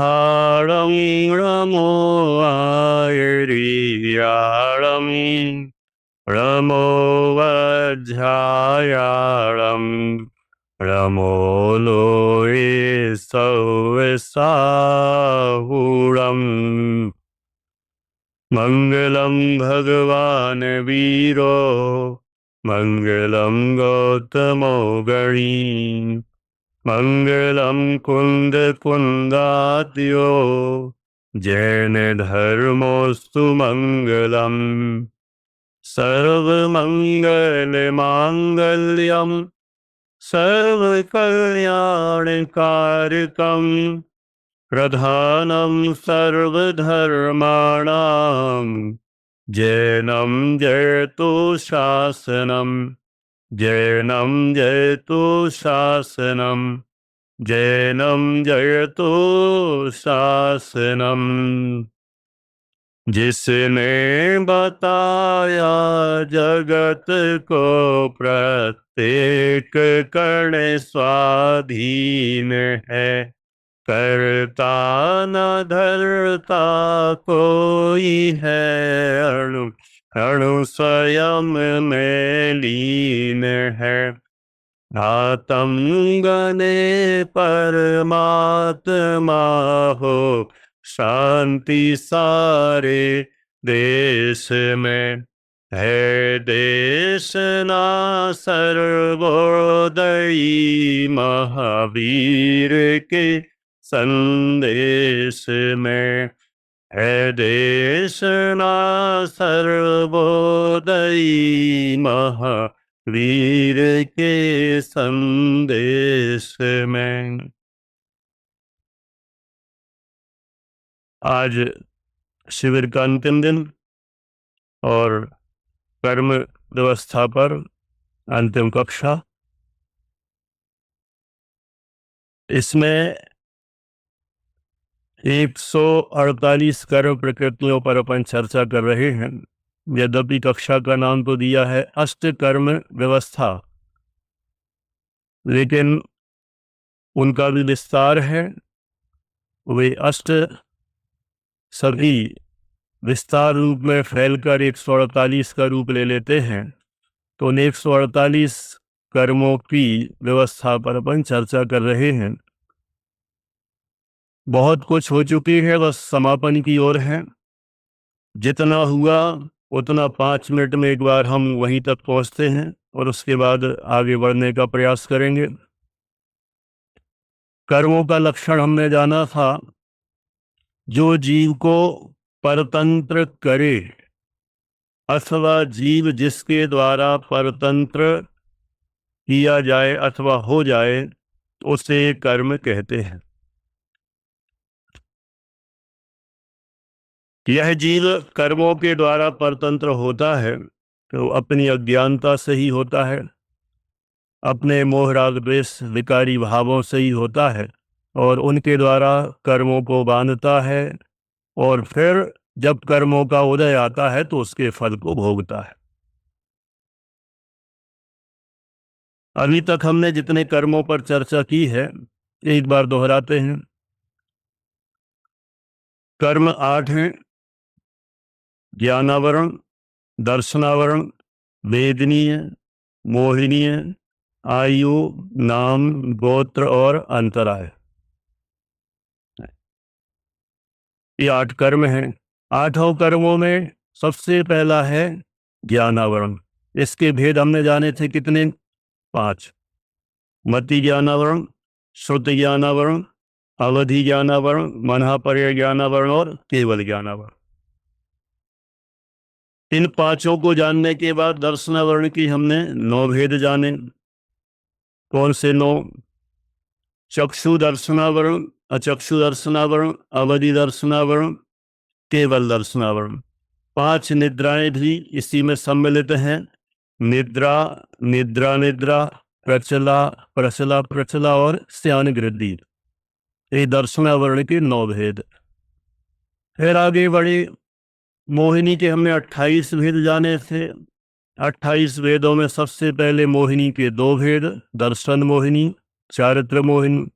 Haram Ramo Ayri Yaram Ramo Vajjayaram Ramo Loi Sahuram Mangalam Bhagavan Viro Mangalam Gautamo Gari Mangalam Kunda Kundatyo Jaina Dharmostu Mangalam Sarva Mangala Mangalyam Sarva Kalyankarikam Pradhanam Sarva Dharmanam Jainam Jayatu Shasanam Jainam Jayatu Shasanam Jainam Jayatu Shasanam जिसने बताया जगत को प्रत्येक कण स्वाधीन है करता न धरता कोई है अणु अणु स्वयं में लीन है आतम गने परमात्मा हो शांति सारे देश में है देश ना सर्वोदयी महावीर के संदेश में है देश ना सर्वोदयी महावीर के संदेश में। आज शिविर का अंतिम दिन और कर्म व्यवस्था पर अंतिम कक्षा। इसमें 148 कर्म प्रकृतियों पर अपन चर्चा कर रहे हैं। यद्यपि कक्षा का नाम तो दिया है अष्ट कर्म व्यवस्था, लेकिन उनका भी विस्तार है। वे अष्ट सभी विस्तार रूप में फैलकर 148 का रूप ले लेते हैं। तो उन 148 कर्मों की व्यवस्था पर अपन चर्चा कर रहे हैं। बहुत कुछ हो चुकी है, बस समापन की ओर है। जितना हुआ उतना 5 मिनट में एक बार हम वहीं तक पहुंचते हैं और उसके बाद आगे बढ़ने का प्रयास करेंगे। कर्मों का लक्षण हमने जाना था, जो जीव को परतंत्र करे अथवा जीव जिसके द्वारा परतंत्र किया जाए अथवा हो जाए उसे कर्म कहते हैं। यह जीव कर्मों के द्वारा परतंत्र होता है तो अपनी अज्ञानता से ही होता है, अपने मोह राग द्वेष विकारी भावों से ही होता है और उनके द्वारा कर्मों को बांधता है और फिर जब कर्मों का उदय आता है तो उसके फल को भोगता है। अभी तक हमने जितने कर्मों पर चर्चा की है एक बार दोहराते हैं। कर्म 8 हैं: ज्ञानावरण, दर्शनावरण, वेदनीय, मोहिनीय, आयु, नाम, गोत्र और अंतराय। ये 8 कर्म हैं। 8 कर्मों में सबसे पहला है ज्ञानावरण। इसके भेद हमने जाने थे कितने? 5: मति ज्ञानावरण, श्रुति ज्ञानावरण, अवधि ज्ञानावरण, मनःपर्य ज्ञानावरण और केवल ज्ञानावरण। इन 5 को जानने के बाद दर्शनावरण की हमने 9 भेद जाने। कौन से 9? चक्षु दर्शनावरण, अचक्षु दर्शनावरण, अवधि दर्शनावरण, केवल दर्शनावरण। 5 निद्राएं भी इसी में सम्मिलित हैं: निद्रा, निद्रा निद्रा, प्रचला, प्रचला प्रचला और स्यान गृद्धि। ये दर्शनावरण के 9 भेद। फिर आगे बढ़े। मोहिनी के हमने 28 भेद जाने थे। 28 वेदों में सबसे पहले मोहिनी के 2 भेद: दर्शन मोहिनी, चारित्र मोहिनी।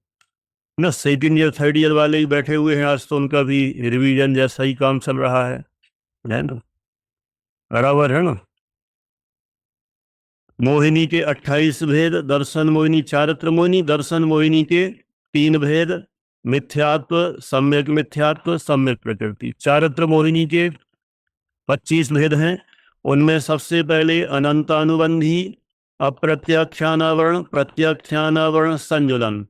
ना सेकंड ईयर थर्ड ईयर वाले ही बैठे हुए हैं आज, तो उनका भी रिवीजन जैसा ही काम चल रहा है ना, बराबर है ना। मोहिनी के 28 भेद, दर्शन मोहिनी चारित्र मोहिनी, दर्शन मोहिनी के 3 भेद, मिथ्यात्व, सम्यक प्रकृति। चारित्र मोहिनी के 25 भेद हैं, उनमें सबसे पहले अनंतानुबंधी, अप्रत्याख्यानावरण, प्रत्याख्यानावरण, संजुलन,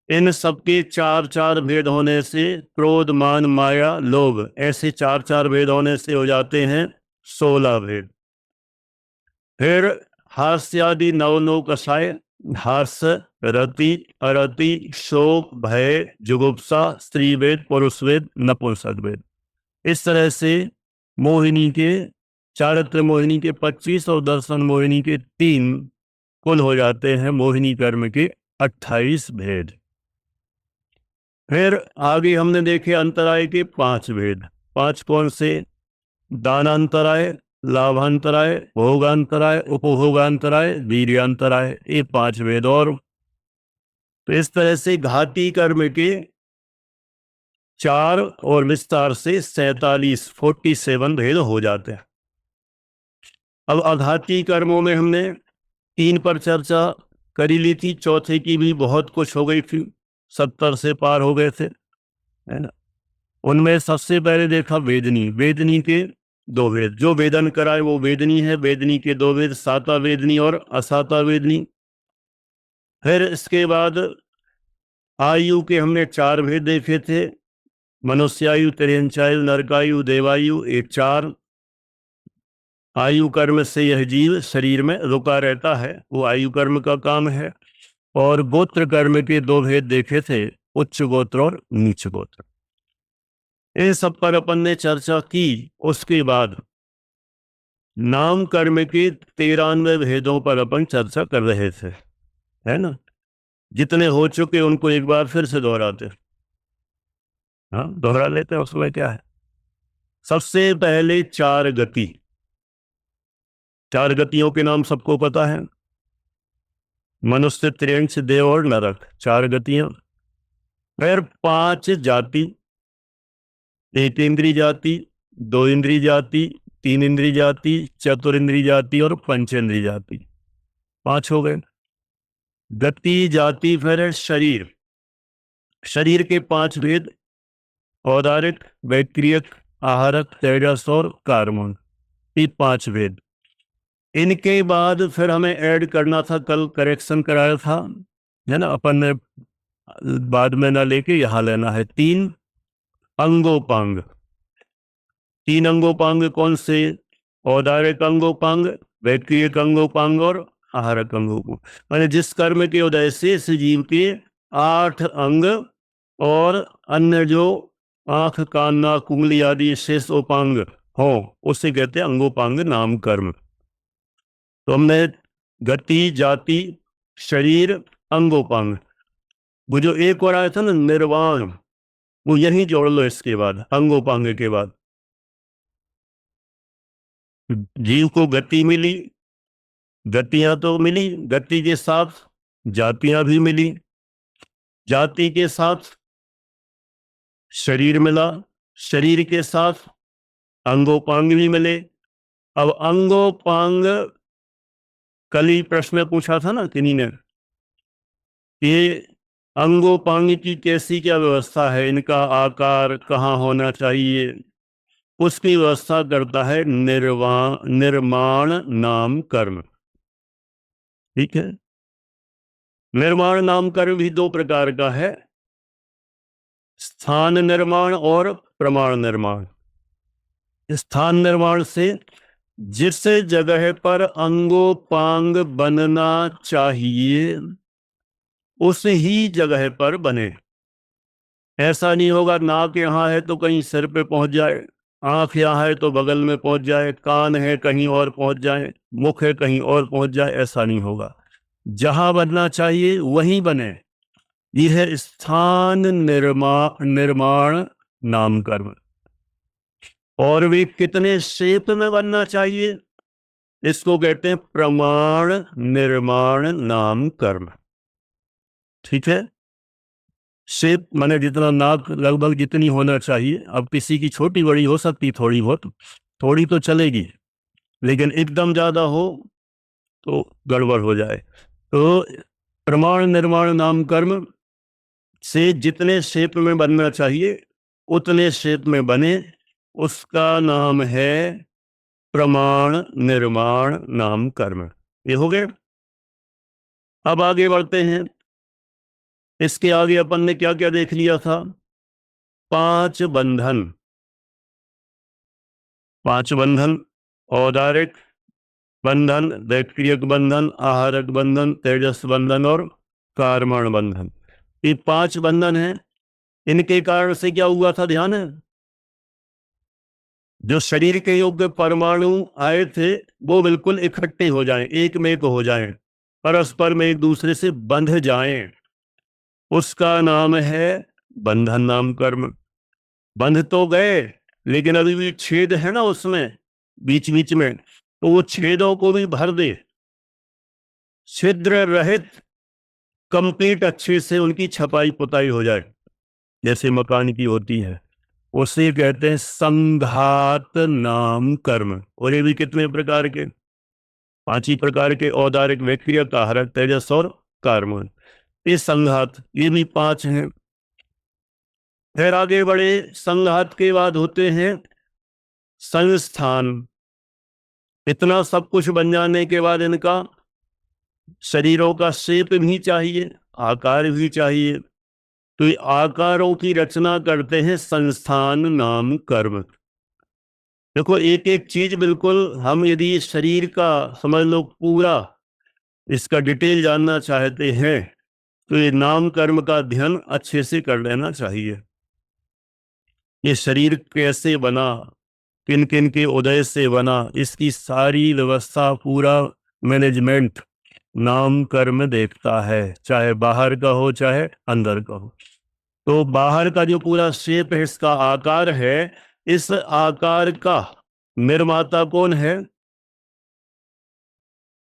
इन सबके 4 भेद होने से क्रोध मान माया लोभ, ऐसे 4 भेद होने से हो जाते हैं 16 भेद। फिर हास्यादि नौ कषाय, हास्य, रति, अरति, शोक, भय, जुगुप्सा, स्त्री वेद, पुरुष वेद, नपुंसक वेद। इस तरह से मोहिनी के, चारित्र मोहिनी के 25 और दर्शन मोहिनी के 3 कुल हो जाते हैं मोहिनी कर्म के 28 भेद। फिर आगे हमने देखे अंतराय के 5 भेद। 5 कौन से? दानांतराय, लाभांतराय, भोगांतराय, उपभोगांतराय, वीर्यांतराय, ये 5 भेद। और तो इस तरह से घाती कर्म के 4 और विस्तार से 47 भेद हो जाते हैं। अब अघाती कर्मों में हमने 3 पर चर्चा करी ली थी, चौथे की भी बहुत कुछ हो गई थी, 70 से पार हो गए थे, है ना। उनमें सबसे पहले देखा वेदनी। वेदनी के 2 भेद, जो वेदन कराए वो वेदनी है। वेदनी के 2 भेद, साता वेदनी और असाता वेदनी। फिर इसके बाद आयु के हमने 4 भेद देखे थे, मनुष्यायु, तिर्यंचायु, नरकायु, देवायु, ये 4। आयु कर्म से यह जीव शरीर में रुका रहता है, वो आयु कर्म का काम है। और गोत्र कर्म के 2 भेद देखे थे, उच्च गोत्र और नीच गोत्र। इन सब पर अपन ने चर्चा की। उसके बाद नाम कर्म के 93 भेदों पर अपन चर्चा कर रहे थे, है ना। जितने हो चुके उनको एक बार फिर से दोहराते, हाँ दोहरा लेते हैं। उसमें क्या है? सबसे पहले 4 गति। 4 गतियों के नाम सबको पता है, मनुष्य, त्रियंश, देव और नरक, 4 गतियां। फिर 5 जाति, 1 इंद्री जाति, 2 इंद्री जाति, 3 इंद्री जाति, चतुरिंद्री जाति और पंचेंद्री जाति, 5 हो गए। गति, जाति, फिर शरीर। शरीर के 5 भेद, औदारिक, वैक्रियक, आहारक, तेजस और कार्बन, ये 5 भेद। इनके बाद फिर हमें ऐड करना था, कल करेक्शन कराया था, है ना, अपन ने बाद में ना लेके यहां लेना है, 3 अंगोपांग। 3 अंगोपांग कौन से? औदारिक अंगोपांग, वैक्रियक अंगोपांग और आहारक अंगोपांग। माने जिस कर्म के उदय से इस जीव के 8 अंग और अन्य जो आंख, कान, नाक, उंगली आदि शेष उपांग हो, उसे कहते हैं अंगोपांग नाम कर्म। तो हमने गति, जाति, शरीर, अंगोपांग, वो जो एक और आया था ना निर्वाण, वो यही जोड़ लो इसके बाद, अंगोपांग के बाद। जीव को गति मिली, गतियां तो मिली, गति के साथ जातियां भी मिली, जाति के साथ शरीर मिला, शरीर के साथ अंगोपांग भी मिले। अब अंगोपांग, कल ही प्रश्न में पूछा था ना किन्हीं ने, ये अंगोपांग की कैसी क्या व्यवस्था है, इनका आकार कहाँ होना चाहिए, उसकी व्यवस्था करता है निर्माण नाम कर्म। ठीक है। निर्माण नाम कर्म भी 2 प्रकार का है, स्थान निर्माण और प्रमाण निर्माण। स्थान निर्माण से जिस जगह पर अंगोपांग बनना चाहिए उस ही जगह पर बने। ऐसा नहीं होगा नाक यहाँ है तो कहीं सिर पे पहुंच जाए, आंख यहाँ है तो बगल में पहुंच जाए, कान है कहीं और पहुंच जाए, मुख है कहीं और पहुंच जाए, ऐसा नहीं होगा। जहां बनना चाहिए वहीं बने। यह है स्थान निर्माण नाम कर्म। और भी कितने शेप में बनना चाहिए, इसको कहते हैं प्रमाण निर्माण नाम कर्म। ठीक है। शेप माने जितना नाक लगभग जितनी होना चाहिए। अब किसी की छोटी बड़ी हो सकती, थोड़ी बहुत, थोड़ी तो चलेगी, लेकिन एकदम ज़्यादा हो तो गड़बड़ हो जाए। तो प्रमाण निर्माण नाम कर्म से जितने शेप में बनना चाहिए उतने शेप में बने, उसका नाम है प्रमाण निर्माण नाम कर्म। ये हो गए। अब आगे बढ़ते हैं। इसके आगे अपन ने क्या क्या देख लिया था? 5 बंधन। 5 बंधन: औदारिक बंधन, दैक्रियक बंधन, आहारक बंधन, तेजस बंधन और कार्मण बंधन। ये 5 बंधन हैं। इनके कारण से क्या हुआ था, ध्यान है? जो शरीर के योग्य परमाणु आए थे वो बिल्कुल इकट्ठे हो जाएं, एक में एक हो जाएं, परस्पर में एक दूसरे से बंध जाएं, उसका नाम है बंधन नाम कर्म। बंध तो गए, लेकिन अभी भी छेद है ना उसमें बीच बीच में, तो वो छेदों को भी भर दे, छिद्र रहित कंप्लीट अच्छे से उनकी छपाई पुताई हो जाए, जैसे मकान की होती है। उसे कहते हैं संघात नाम कर्म। और ये भी कितने प्रकार के? 5 ही प्रकार के: औदारिक, व्यक्तिगत, आहारक, तेजस और कार्म। ये संघात, ये भी 5 हैं। फिर आगे बढ़े। संघात के बाद होते हैं संस्थान। इतना सब कुछ बन जाने के बाद इनका शरीरों का शेप भी चाहिए, आकार भी चाहिए, तो ये आकारों की रचना करते हैं संस्थान नाम कर्म। देखो, एक एक चीज बिल्कुल, हम यदि शरीर का समझ लो पूरा इसका डिटेल जानना चाहते हैं तो ये नाम कर्म का अध्ययन अच्छे से कर लेना चाहिए। ये शरीर कैसे बना, किन किन के उदय से बना, इसकी सारी व्यवस्था, पूरा मैनेजमेंट नाम कर्म देखता है, चाहे बाहर का हो चाहे अंदर का हो। तो बाहर का जो पूरा शेप है, इसका आकार है, इस आकार का निर्माता कौन है?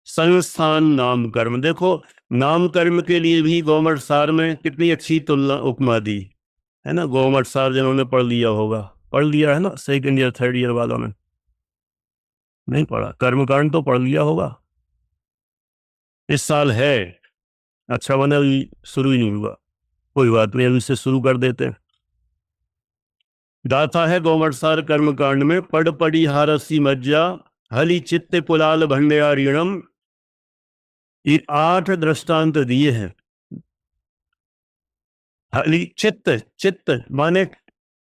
संस्थान नाम कर्म। देखो, नाम कर्म के लिए भी गौमट सार में कितनी अच्छी तुलना उपमा दी है ना। गौमट सार जिन्होंने पढ़ लिया होगा, पढ़ लिया है ना, 2nd ईयर 3rd ईयर वालों ने नहीं पढ़ा? कर्मकांड तो पढ़ लिया होगा। इस साल है, अच्छा बना अभी शुरू ही नहीं हुआ, कोई बात नहीं, अभी से शुरू कर देते हैं। गाथा है गौमट सार कर्मकांड में: पड़ पड़ी हारसी मज्जा, हली चित्त पुलाल भंडेयारीणम। ये 8 दृष्टांत दिए हैं। हली चित्त, चित्त माने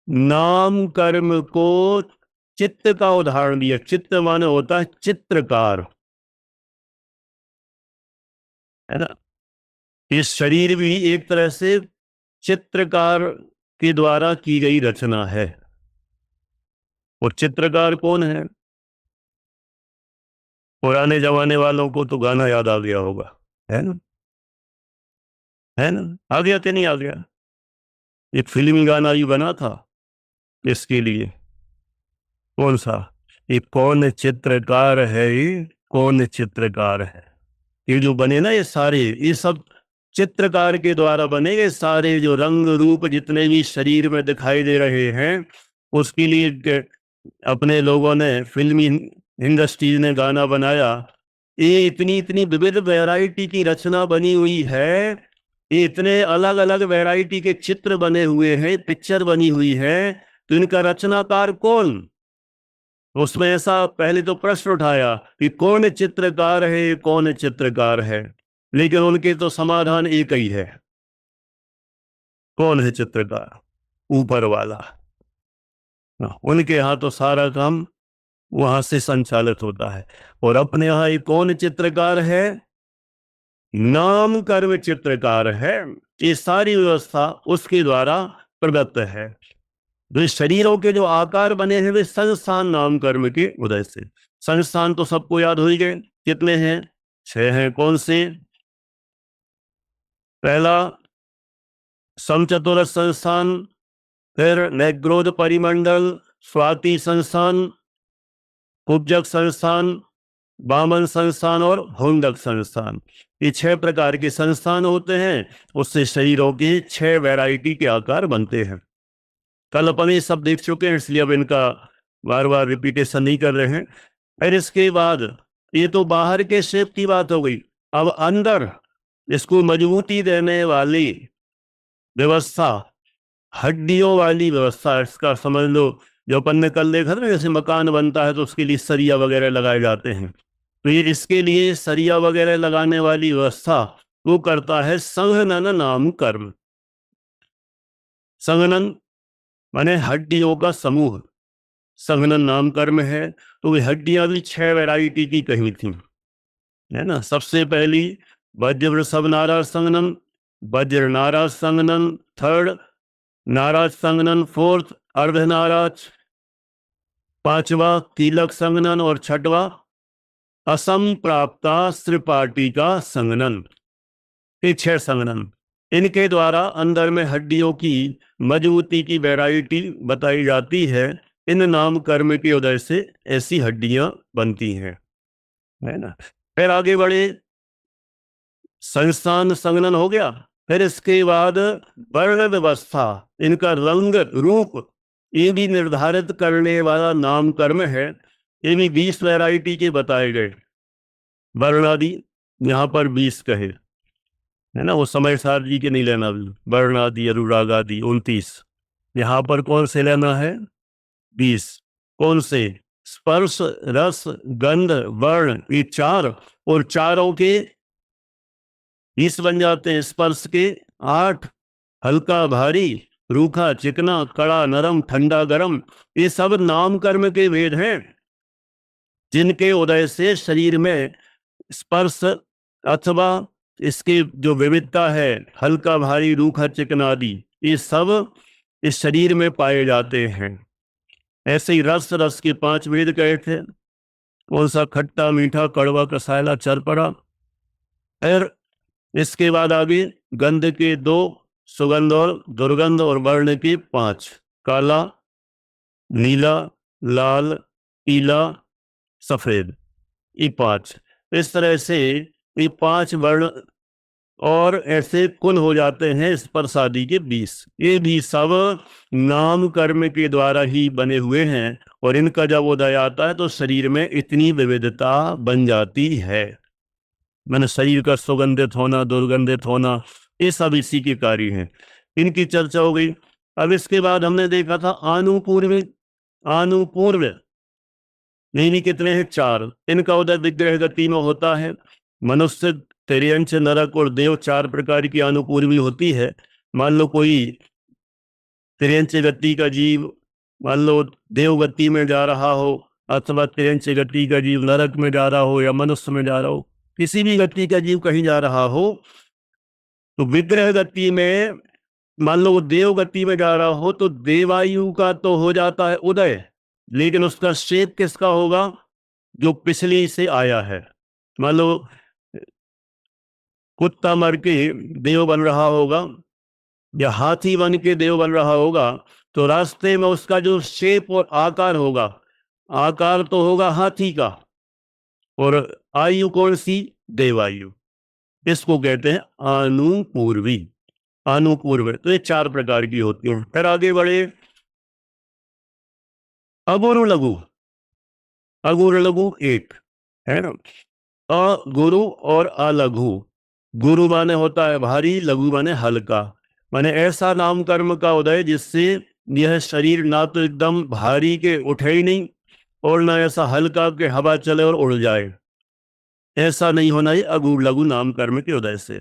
नाम कर्म को चित्त का उदाहरण दिया। चित्त माने होता है चित्रकार, है ना। इस शरीर भी एक तरह से चित्रकार के द्वारा की गई रचना है। और चित्रकार कौन है? पुराने जमाने वालों को तो गाना याद आ गया होगा, है ना, है ना। आ गया कि नहीं आ गया? एक फिल्मी गाना भी बना था इसके लिए। कौन सा? ये कौन चित्रकार है, ये कौन चित्रकार है। ये जो बने ना, ये सारे, ये सब चित्रकार के द्वारा बने। ये सारे जो रंग रूप जितने भी शरीर में दिखाई दे रहे हैं, उसके लिए अपने लोगों ने, फिल्मी इंडस्ट्रीज ने गाना बनाया। ये इतनी इतनी विविध वैरायटी की रचना बनी हुई है, ये इतने अलग अलग वैरायटी के चित्र बने हुए हैं, पिक्चर बनी हुई है, तो इनका रचनाकार कौन? उसमें ऐसा पहले तो प्रश्न उठाया कि कौन चित्रकार है, कौन चित्रकार है, लेकिन उनके तो समाधान एक ही है। कौन है चित्रकार? ऊपर वाला। उनके यहाँ तो सारा काम वहां से संचालित होता है। और अपने यहाँ एक कौन चित्रकार है? नाम कर्म चित्रकार है। ये सारी व्यवस्था उसके द्वारा प्रदत्त है। तो शरीरों के जो आकार बने हैं वे संस्थान नाम कर्म के उदय से। संस्थान तो सबको याद हो ही गए, कितने हैं? 6 हैं। कौन से? पहला समचतुरस संस्थान, फिर नैग्रोध परिमंडल, स्वाति संस्थान, कुब्जक संस्थान, वामन संस्थान और हुंडक संस्थान। ये 6 प्रकार के संस्थान होते हैं, उससे शरीरों के 6 वैरायटी के आकार बनते हैं। कल अपन ये सब देख चुके हैं, इसलिए अब इनका बार बार रिपीटेशन नहीं कर रहे हैं। फिर इसके बाद ये तो बाहर के शेप की बात हो गई। अब अंदर इसको मजबूती देने वाली व्यवस्था, हड्डियों वाली व्यवस्था, इसका समझ लो जो अपन ने कल देखा था, जैसे मकान बनता है तो उसके लिए सरिया वगैरह लगाए जाते हैं, तो ये इसके लिए सरिया वगैरह लगाने वाली व्यवस्था वो करता है संघनन नाम कर्म। संघनन माने हड्डियों का समूह, संघनन नाम कर्म है। तो वे हड्डियां भी 6 वैरायटी की कही थी, है ना। सबसे पहली वज्र सब नारा संघनन, वज्र नारा संघनन, थर्ड नाराज संघनन, फोर्थ अर्ध नाराज, 5वां कीलक संघनन और 6वां असम प्राप्ता त्रिपाठी का संघनन। ये 6 संघनन, इनके द्वारा अंदर में हड्डियों की मजबूती की वैरायटी बताई जाती है। इन नाम कर्म की वजह से ऐसी हड्डियां बनती हैं, है ना। फिर आगे बढ़े, संस्थान संघनन हो गया। फिर इसके बाद वर्ण व्यवस्था, इनका रंग रूप ये भी निर्धारित करने वाला नाम कर्म है। ये भी 20 वैरायटी के बताए गए। वर्ण आदि यहाँ पर 20 कहे, है ना। वो समय सार जी के नहीं लेना, वर्ण आदि अनुराग आदि 29। यहाँ पर कौन से लेना है? 20। कौन से? स्पर्श रस गंध वर्ण, ये 4, और चारों के 20 बन जाते हैं। स्पर्श के 8, हल्का भारी, रूखा चिकना, कड़ा नरम, ठंडा गरम, ये सब नाम कर्म के भेद हैं, जिनके उदय से शरीर में स्पर्श अथवा इसके जो विविधता है, हल्का भारी रूखा चिकना आदि, ये सब इस शरीर में पाए जाते हैं। ऐसे ही रस के 5 भेद कहे थे। कौन सा? खट्टा मीठा कड़वा कसायला चरपड़ा। फिर इसके बाद आगे गंध के 2, सुगंध और दुर्गंध, और वर्ण के 5, काला, नीला, लाल, पीला, सफेद, ये 5। इस तरह से ये 5 वर्ण और ऐसे कुल हो जाते हैं स्पर्श आदि के 20। ये भी सब नाम कर्म के द्वारा ही बने हुए हैं, और इनका जब उदय आता है तो शरीर में इतनी विविधता बन जाती है। मैंने शरीर का सुगंधित होना, दुर्गंधित होना, ये सब इसी के कार्य हैं। इनकी चर्चा हो गई। अब इसके बाद हमने देखा था अनुपूर्व। अनुपूर्व नहीं कितने हैं? 4। इनका उदय विग्रह गति में होता है। मनुष्य, तिर्यंच, नरक और देव 4 प्रकार की अनुपूर्वी होती है। मान लो कोई तिर्यंच गति का जीव मान लो देव गति में जा रहा हो, अथवा तिर्यंच गति का जीव नरक में जा रहा हो, या मनुष्य में जा रहा हो, किसी भी गति का जीव कहीं जा रहा हो, तो विग्रह गति में मान लो वो देव गति में जा रहा हो तो देवायु का तो हो जाता है उदय, लेकिन उसका शेप किसका होगा? जो पिछले से आया है। मान लो कुत्ता मर के देव बन रहा होगा, या हाथी बन के देव बन रहा होगा, तो रास्ते में उसका जो शेप और आकार होगा, आकार तो होगा हाथी का, और आयु कौन सी? देवायु। इसको कहते हैं अनुपूर्वी। अनुपूर्व। तो ये 4 प्रकार की होती है। फिर आगे बढ़े, अगुरु लघु। अगुरु लघु 1 है ना। अगुरु और अलघु। गुरु माने होता है भारी, लघु माने हल्का। माने ऐसा नाम कर्म का उदय जिससे यह शरीर ना तो एकदम भारी के उठे ही नहीं, और ना ऐसा हल्का के हवा चले और उड़ जाए, ऐसा नहीं होना है अगुरु लघु नाम कर्म के उदय से।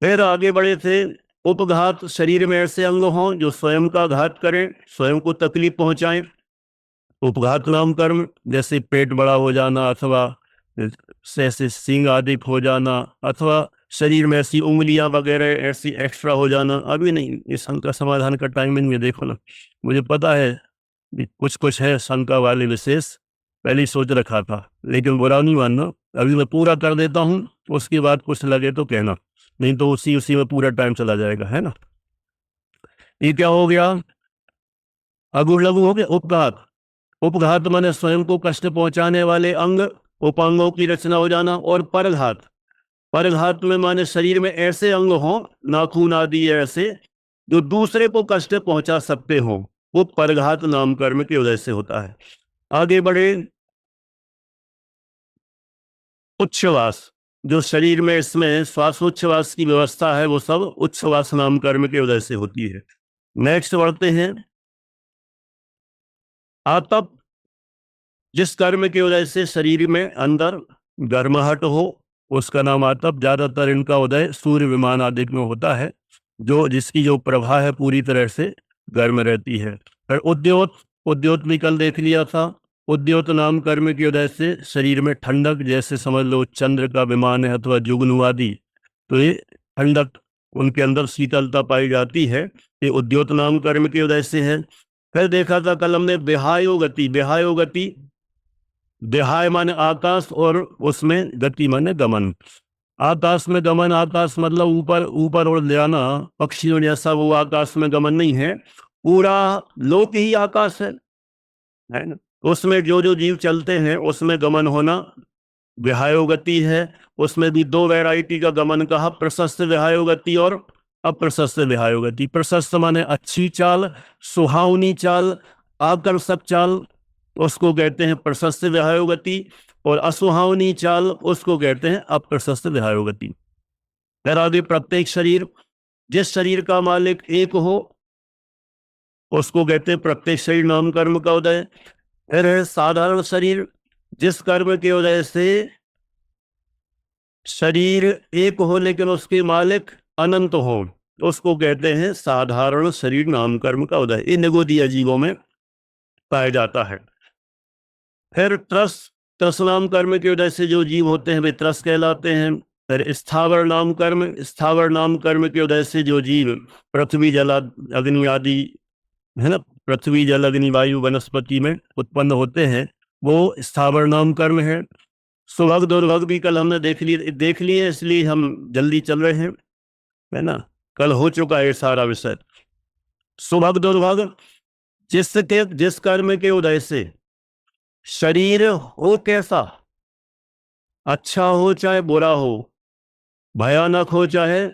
फिर आगे बढ़े थे, उपघात। शरीर में ऐसे अंग हों जो स्वयं का घात करें, स्वयं को तकलीफ पहुंचाएं। उपघात नाम कर्म, जैसे पेट बड़ा हो जाना, अथवा ऐसे सींग आदि हो जाना, अथवा शरीर में ऐसी उंगलियां वगैरह ऐसी एक्स्ट्रा हो जाना। अभी नहीं, इस शंका समाधान का टाइमिंग में देखो ना, मुझे पता है कुछ है शंका वाले विशेष, पहले ही सोच रखा था, लेकिन बुरा नहीं मानना, अभी मैं पूरा कर देता हूँ, उसके बाद कुछ लगे तो कहना, नहीं तो उसी में पूरा टाइम चला जाएगा, है ना। ये क्या हो गया? अगुरु लघु हो गया। उपघात। उपघात माने स्वयं को कष्ट पहुंचाने वाले अंग, उपांगों की रचना हो जाना। और परघात, परघात में माने शरीर में ऐसे अंग हों, नाखून आदि ऐसे, जो दूसरे को कष्ट पहुंचा सकते हो, वो परघात नाम कर्म की वजह से होता है। आगे बढ़े। उच्छ्वास, जो शरीर में इसमें श्वासोच्छ्वास की व्यवस्था है, वो सब उच्छ्वास नाम कर्म की वजह से होती है। नेक्स्ट बढ़ते हैं। आतप, जिस कर्म की वजह से शरीर में अंदर गर्माहट हो, उसका नाम आतप। ज्यादातर इनका उदय सूर्य विमान आदि में होता है, जो जिसकी जो प्रभा है पूरी तरह से गर्म रहती है। फिर उद्योत, उद्योत भी कल देख लिया था। उद्योत नाम कर्म की वजह से शरीर में ठंडक, जैसे समझ लो चंद्र का विमान है अथवा जुगनू आदि, तो ये ठंडक, उनके अंदर शीतलता पाई जाती है, ये उद्योत नाम कर्म की वजह से है। फिर देखा था कल हमने विहायो गति। विहायो गति, विहाय माने आकाश और उसमें गति माने गमन। आकाश में गमन, आकाश मतलब ऊपर ऊपर उड़ जाना, पक्षियों जैसा वो आकाश में गमन नहीं है, पूरा लोक ही आकाश है ना। उसमें जो जो जीव चलते हैं उसमें गमन होना विहायो गति है। उसमें भी दो वैरायटी का गमन कहा, प्रशस्त विहायो गति और अप्रशस्त विहायो गति। प्रशस्त माने अच्छी चाल, सुहावनी चाल, आकर्षक चाल, उसको कहते हैं प्रशस्त विहायो गति, और असुहावनी चाल उसको कहते हैं अप्रशस्त विहायो गति। फिर आगे प्रत्येक शरीर, जिस शरीर का मालिक एक हो उसको कहते हैं प्रत्येक शरीर नाम कर्म का उदय। फिर है साधारण शरीर, जिस कर्म की वजह से शरीर एक हो लेकिन उसके मालिक अनंत हो, उसको कहते हैं साधारण शरीर नाम कर्म का उदय। ये निगोदीय जीवों में पाया जाता है। फिर त्रस, त्रस नाम कर्म की वजह से जो जीव होते हैं वे त्रस कहलाते हैं। फिर स्थावर नाम कर्म, स्थावर नाम कर्म की वजह से जो जीव पृथ्वी जल अग्नि आदि है ना, पृथ्वी जल अग्नि वायु वनस्पति में उत्पन्न होते हैं, वो स्थावर नाम कर्म है। सुभग दुर्भग भी कल हमने देख लिए, इसलिए हम जल्दी चल रहे हैं, है ना, कल हो चुका है सारा विषय। सुभग दुर्भग, जिस कर्म के उदय से शरीर हो कैसा, अच्छा हो चाहे बुरा हो, भयानक हो चाहे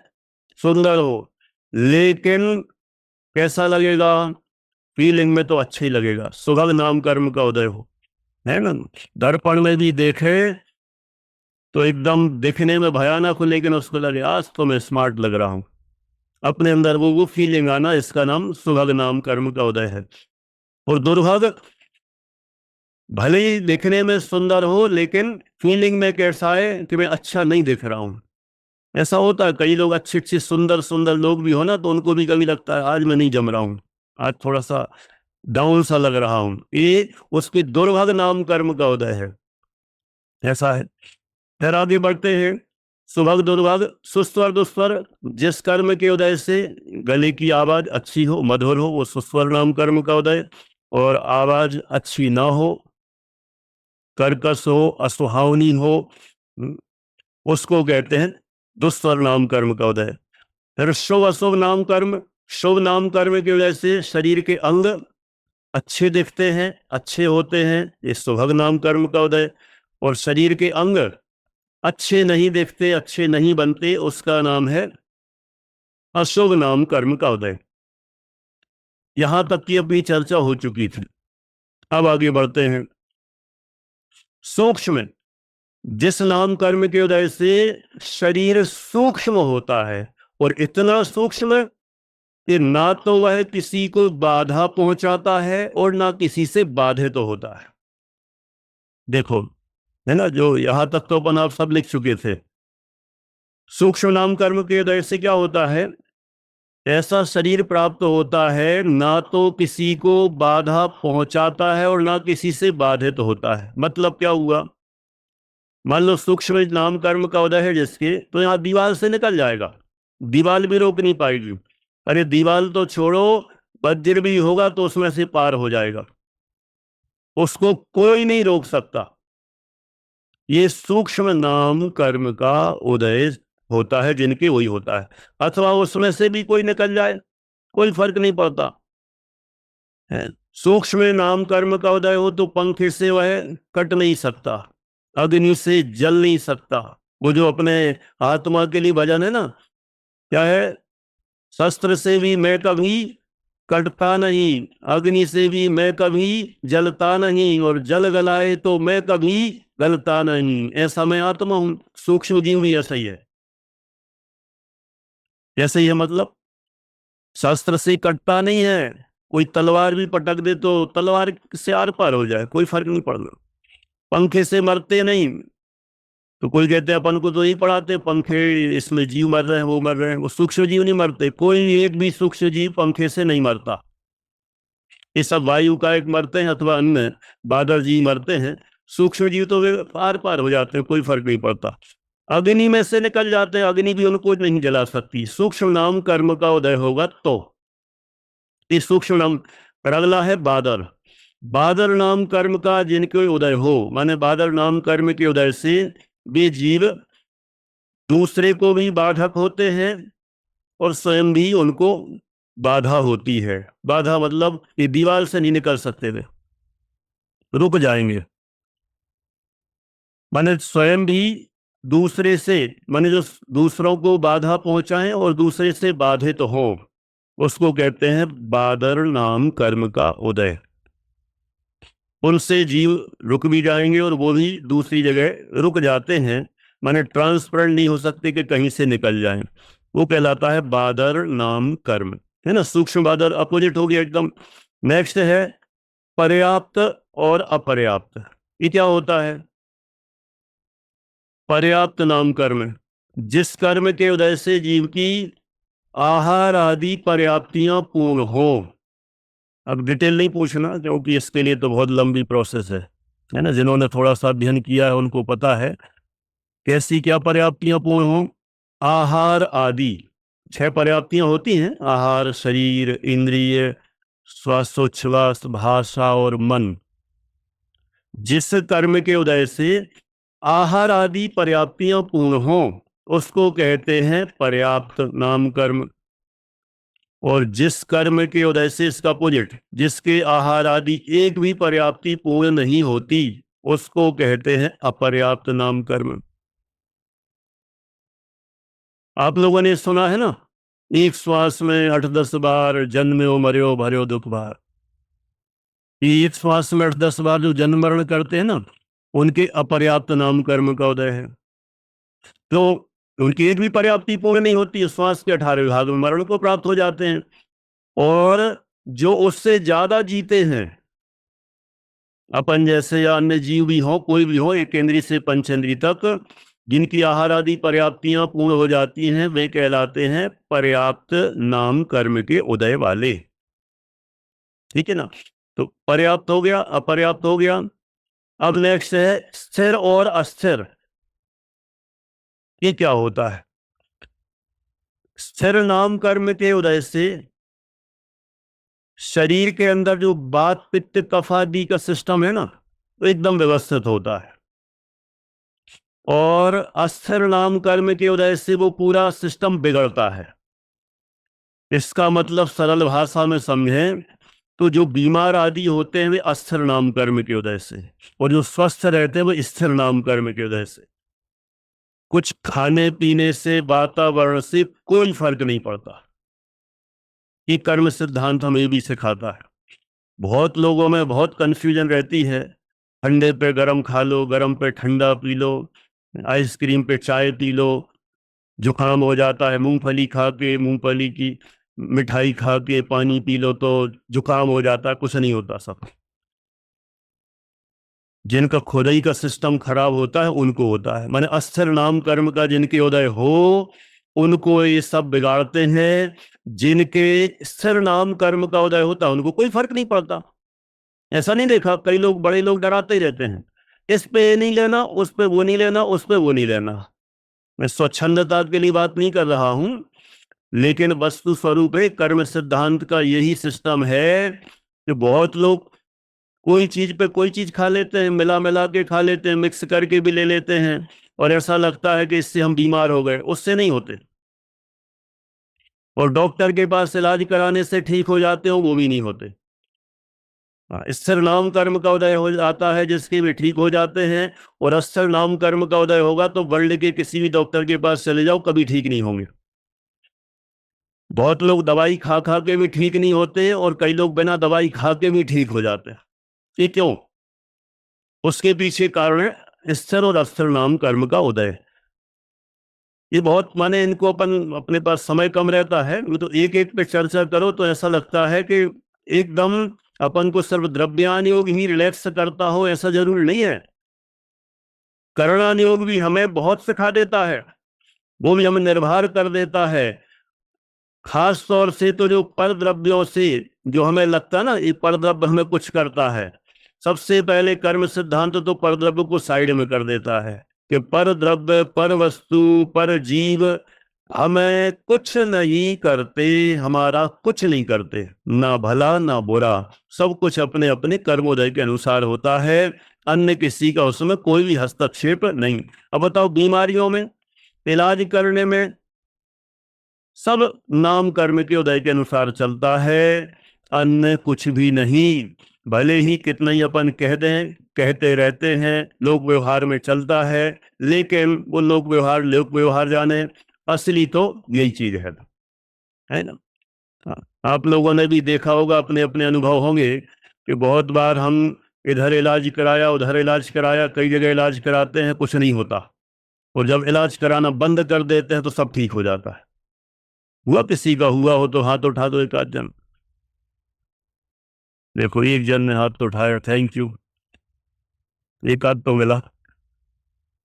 सुंदर हो, लेकिन कैसा लगेगा, फीलिंग में तो अच्छा ही लगेगा। सुभग नाम कर्म का उदय हो, है ना। दर्पण में भी देखे तो एकदम दिखने में भयानक हो, लेकिन उसको लगे आज तो मैं स्मार्ट लग रहा हूं, अपने अंदर वो फीलिंग आना, इसका नाम सुभग नाम कर्म का उदय है। और दुर्भग, भले ही दिखने में सुंदर हो लेकिन फीलिंग में कैसा है कि मैं अच्छा नहीं दिख रहा हूं। ऐसा होता है, कई लोग अच्छे अच्छे सुंदर सुंदर लोग भी हो ना, तो उनको भी कभी लगता है आज मैं नहीं जम रहा हूं, आज थोड़ा सा डाउन सा लग रहा हूं। ये उसके दुर्भग नाम कर्म का उदय है, ऐसा है। फिर आगे बढ़ते हैं। सुभग दुर्भग, सुस्वर दुस्वर, जिस कर्म के उदय से गले की आवाज अच्छी हो, मधुर हो, वो सुस्वर नाम कर्म का उदय। और आवाज अच्छी ना हो, कर्कश हो, असुहावनी हो, उसको कहते हैं दुस्वर नाम कर्म का उदय। फिर शुभ अशुभ नाम कर्म, शुभ नाम कर्म की वजह से शरीर के अंग अच्छे दिखते हैं, अच्छे होते हैं, ये सुभग नाम कर्म का उदय। और शरीर के अंग अच्छे नहीं दिखते, अच्छे नहीं बनते, उसका नाम है अशुभ नाम कर्म का उदय। यहां तक की अपनी चर्चा हो चुकी थी। अब आगे बढ़ते हैं। सूक्ष्म, जिस नाम कर्म के उदय से शरीर सूक्ष्म होता है, और इतना सूक्ष्म कि ना तो वह किसी को बाधा पहुंचाता है और ना किसी से बाधित तो होता है। देखो, है ना, जो यहां तक तो अपन आप सब लिख चुके थे। सूक्ष्म नाम कर्म के उदय से क्या होता है, ऐसा शरीर प्राप्त होता है ना तो किसी को बाधा पहुंचाता है और ना किसी से बाधित होता है। मतलब क्या हुआ, मान लो सूक्ष्म नाम कर्म का उदय है जिसके, तो यहाँ दीवार से निकल जाएगा, दीवार भी रोक नहीं पाएगी। अरे दीवार तो छोड़ो, वज्र भी होगा तो उसमें से पार हो जाएगा, उसको कोई नहीं रोक सकता। ये सूक्ष्म नाम कर्म का उदय होता है जिनके, वही होता है। अथवा उसमें से भी कोई निकल जाए, कोई फर्क नहीं पड़ता है। सूक्ष्म नाम कर्म का उदय हो तो पंख से वह कट नहीं सकता, अग्नि से जल नहीं सकता, वो जो अपने आत्मा के लिए भजन है ना, क्या है, शस्त्र से भी मैं कभी कटता नहीं, अग्नि से भी मैं कभी जलता नहीं, और जल गलाए तो मैं कभी गलता नहीं, ऐसा मैं आत्मा हूं। सूक्ष्म जीव भी ऐसा ही है, ऐसे ही है। मतलब शस्त्र से कटता नहीं है, कोई तलवार भी पटक दे तो तलवार से आर पार हो जाए, कोई फर्क नहीं पड़ता। पंखे से मरते नहीं, तो कोई कहते हैं अपन को तो यही पढ़ाते, पंखे इसमें जीव मर रहे हैं, वो मर रहे हैं, वो सूक्ष्म जीव नहीं मरते, कोई एक भी सूक्ष्म जीव पंखे से नहीं मरता। ये सब वायु का एक मरते हैं, अथवा अन्य बादल जीव मरते हैं। सूक्ष्म जीव तो वे पार पार हो जाते हैं, कोई फर्क नहीं पड़ता। अग्नि में से निकल जाते हैं, अग्नि भी उनको नहीं जला सकती। सूक्ष्म नाम कर्म का उदय होगा तो इस सूक्ष्म नाम पर अगला है बादल। बादल नाम कर्म का जिनके उदय हो, माने बादल नाम कर्म के उदय से वे जीव दूसरे को भी बाधक होते हैं और स्वयं भी उनको बाधा होती है। बाधा मतलब ये दीवार से नहीं निकल सकते, वे रुक जाएंगे। माने स्वयं भी दूसरे से, माने जो दूसरों को बाधा पहुंचाएं और दूसरे से बाधित हो, उसको कहते हैं बादल नाम कर्म का उदय। उनसे जीव रुक भी जाएंगे और वो भी दूसरी जगह रुक जाते हैं, माने ट्रांसपेरेंट नहीं हो सकते कि कहीं से निकल जाएं। वो कहलाता है बादल नाम कर्म, है ना। सूक्ष्म बादल अपोजिट हो गया एकदम। नेक्स्ट है पर्याप्त और अपर्याप्त। ये क्या होता है? पर्याप्त नाम कर्म, जिस कर्म के उदय से जीव की आहार आदि पर्याप्तियां पूर्ण हो। अब डिटेल नहीं पूछना, क्योंकि इसके लिए तो बहुत लंबी प्रोसेस है ना। जिन्होंने थोड़ा सा अध्ययन किया है उनको पता है कैसी क्या पर्याप्तियां पूर्ण हो। आहार आदि 6 पर्याप्तियां होती हैं: आहार, शरीर, इंद्रिय, श्वासोच्छ्वास, भाषा और मन। जिस कर्म के उदय से आहार आदि पर्याप्तियां पूर्ण हो उसको कहते हैं पर्याप्त नाम कर्म। और जिस कर्म के उदय से, इसका अपोजिट, जिसके आहार आदि एक भी पर्याप्ति पूर्ण नहीं होती, उसको कहते हैं अपर्याप्त नाम कर्म। आप लोगों ने सुना है ना, एक श्वास में 8-10 बार जन्म्यो मर्यो भर्यो दुख भार। ये एक श्वास में 8-10 बार जो जन्म मरण करते हैं ना, उनके अपर्याप्त नाम कर्म का उदय है। तो उनकी एक भी पर्याप्ति पूर्ण नहीं होती, श्वास के 18 विभाग में मरण को प्राप्त हो जाते हैं। और जो उससे ज्यादा जीते हैं, अपन जैसे या अन्य जीव भी हो, कोई भी हो, एक इंद्रिय से पंचेंद्रिय तक जिनकी आहार आदि पर्याप्तियां पूर्ण हो जाती हैं, वे कहलाते हैं पर्याप्त नाम कर्म के उदय वाले। ठीक है ना। तो पर्याप्त हो गया, अपर्याप्त हो गया। अब नेक्स्ट है स्थिर और अस्थिर। ये क्या होता है? स्थिर नाम कर्म के उदय से शरीर के अंदर जो बात पित्त कफ आदि का सिस्टम है ना, तो एकदम व्यवस्थित होता है। और अस्थिर नाम कर्म के उदय से वो पूरा सिस्टम बिगड़ता है। इसका मतलब सरल भाषा में समझें तो जो बीमार आदि होते हैं वे अस्थिर नाम कर्म के उदय से, और जो स्वस्थ रहते हैं वो स्थिर नाम कर्म के उदय से। कुछ खाने पीने से, वातावरण से कोई फर्क नहीं पड़ता। ये कर्म सिद्धांत हमें भी सिखाता है। बहुत लोगों में बहुत कंफ्यूजन रहती है, ठंडे पे गरम खा लो, गरम पे ठंडा पी लो, आइसक्रीम पे चाय पी लो, जुकाम हो जाता है, मूंगफली खा के, मूंगफली की मिठाई खा के पानी पी लो तो जुकाम हो जाता है। कुछ नहीं होता। सब जिनका खुदाई का सिस्टम खराब होता है उनको होता है। माने अस्थिर नाम कर्म का जिनके उदय हो उनको ये सब बिगाड़ते हैं। जिनके स्थिर नाम कर्म का उदय होता है उनको कोई फर्क नहीं पड़ता। ऐसा नहीं देखा, कई लोग, बड़े लोग डराते ही रहते हैं, इस पे नहीं लेना, उस पे वो नहीं लेना, उस पे वो नहीं लेना। मैं स्वच्छंदता के लिए बात नहीं कर रहा हूं, लेकिन वस्तु स्वरूप है कर्म सिद्धांत का यही सिस्टम है कि बहुत लोग कोई चीज पे कोई चीज खा लेते हैं, मिला मिला के खा लेते हैं, मिक्स करके भी ले लेते हैं, और ऐसा लगता है कि इससे हम बीमार हो गए। उससे नहीं होते। और डॉक्टर के पास इलाज कराने से ठीक हो जाते हो, वो भी नहीं होते। स्थिर नाम कर्म का उदय हो जाता है जिसके भी ठीक हो जाते हैं, और अस्थिर नाम कर्म का उदय होगा तो वर्ल्ड के किसी भी डॉक्टर के पास चले जाओ, कभी ठीक नहीं होंगे। बहुत लोग दवाई खा खा के भी ठीक नहीं होते, और कई लोग बिना दवाई खा के भी ठीक हो जाते हैं। ये क्यों? उसके पीछे कारण है स्थिर और अस्थिर नाम कर्म का उदय। ये बहुत माने इनको अपन अपने पास समय कम रहता है, वो तो एक एक पे चर्चा करो तो ऐसा लगता है कि एकदम अपन को सिर्फ द्रव्यान योग ही रिलैक्स करता हो, ऐसा जरूर नहीं है। करणान योग भी हमें बहुत सिखा देता है, वो भी हमें निर्भर कर देता है। खास तौर से तो जो पर द्रव्यों से जो हमें लगता है ना ये पर द्रव्य हमें कुछ करता है, सबसे पहले कर्म सिद्धांत तो पर द्रव्य को साइड में कर देता है कि पर द्रव्य, पर वस्तु, पर जीव हमें कुछ नहीं करते, हमारा कुछ नहीं करते, ना भला ना बुरा, सब कुछ अपने अपने कर्मोदय के अनुसार होता है, अन्य किसी का उसमें कोई भी हस्तक्षेप नहीं। अब बताओ, बीमारियों में इलाज करने में सब नाम कर्म के उदय के अनुसार चलता है, अन्य कुछ भी नहीं। भले ही कितना ही अपन कह दें, कहते रहते हैं, लोक व्यवहार में चलता है, लेकिन वो लोक व्यवहार जाने, असली तो यही चीज है ना। हाँ, आप लोगों ने भी देखा होगा, अपने अपने अनुभव होंगे कि बहुत बार हम इधर इलाज कराया उधर इलाज कराया, कई जगह इलाज कराते हैं, कुछ नहीं होता, और जब इलाज कराना बंद कर देते हैं तो सब ठीक हो जाता है। हुआ किसी का हुआ हो तो हाथ उठा दो, एक आध जन। देखो, एक जन ने हाथ तो उठाया, थैंक यू, एक आध तो मिला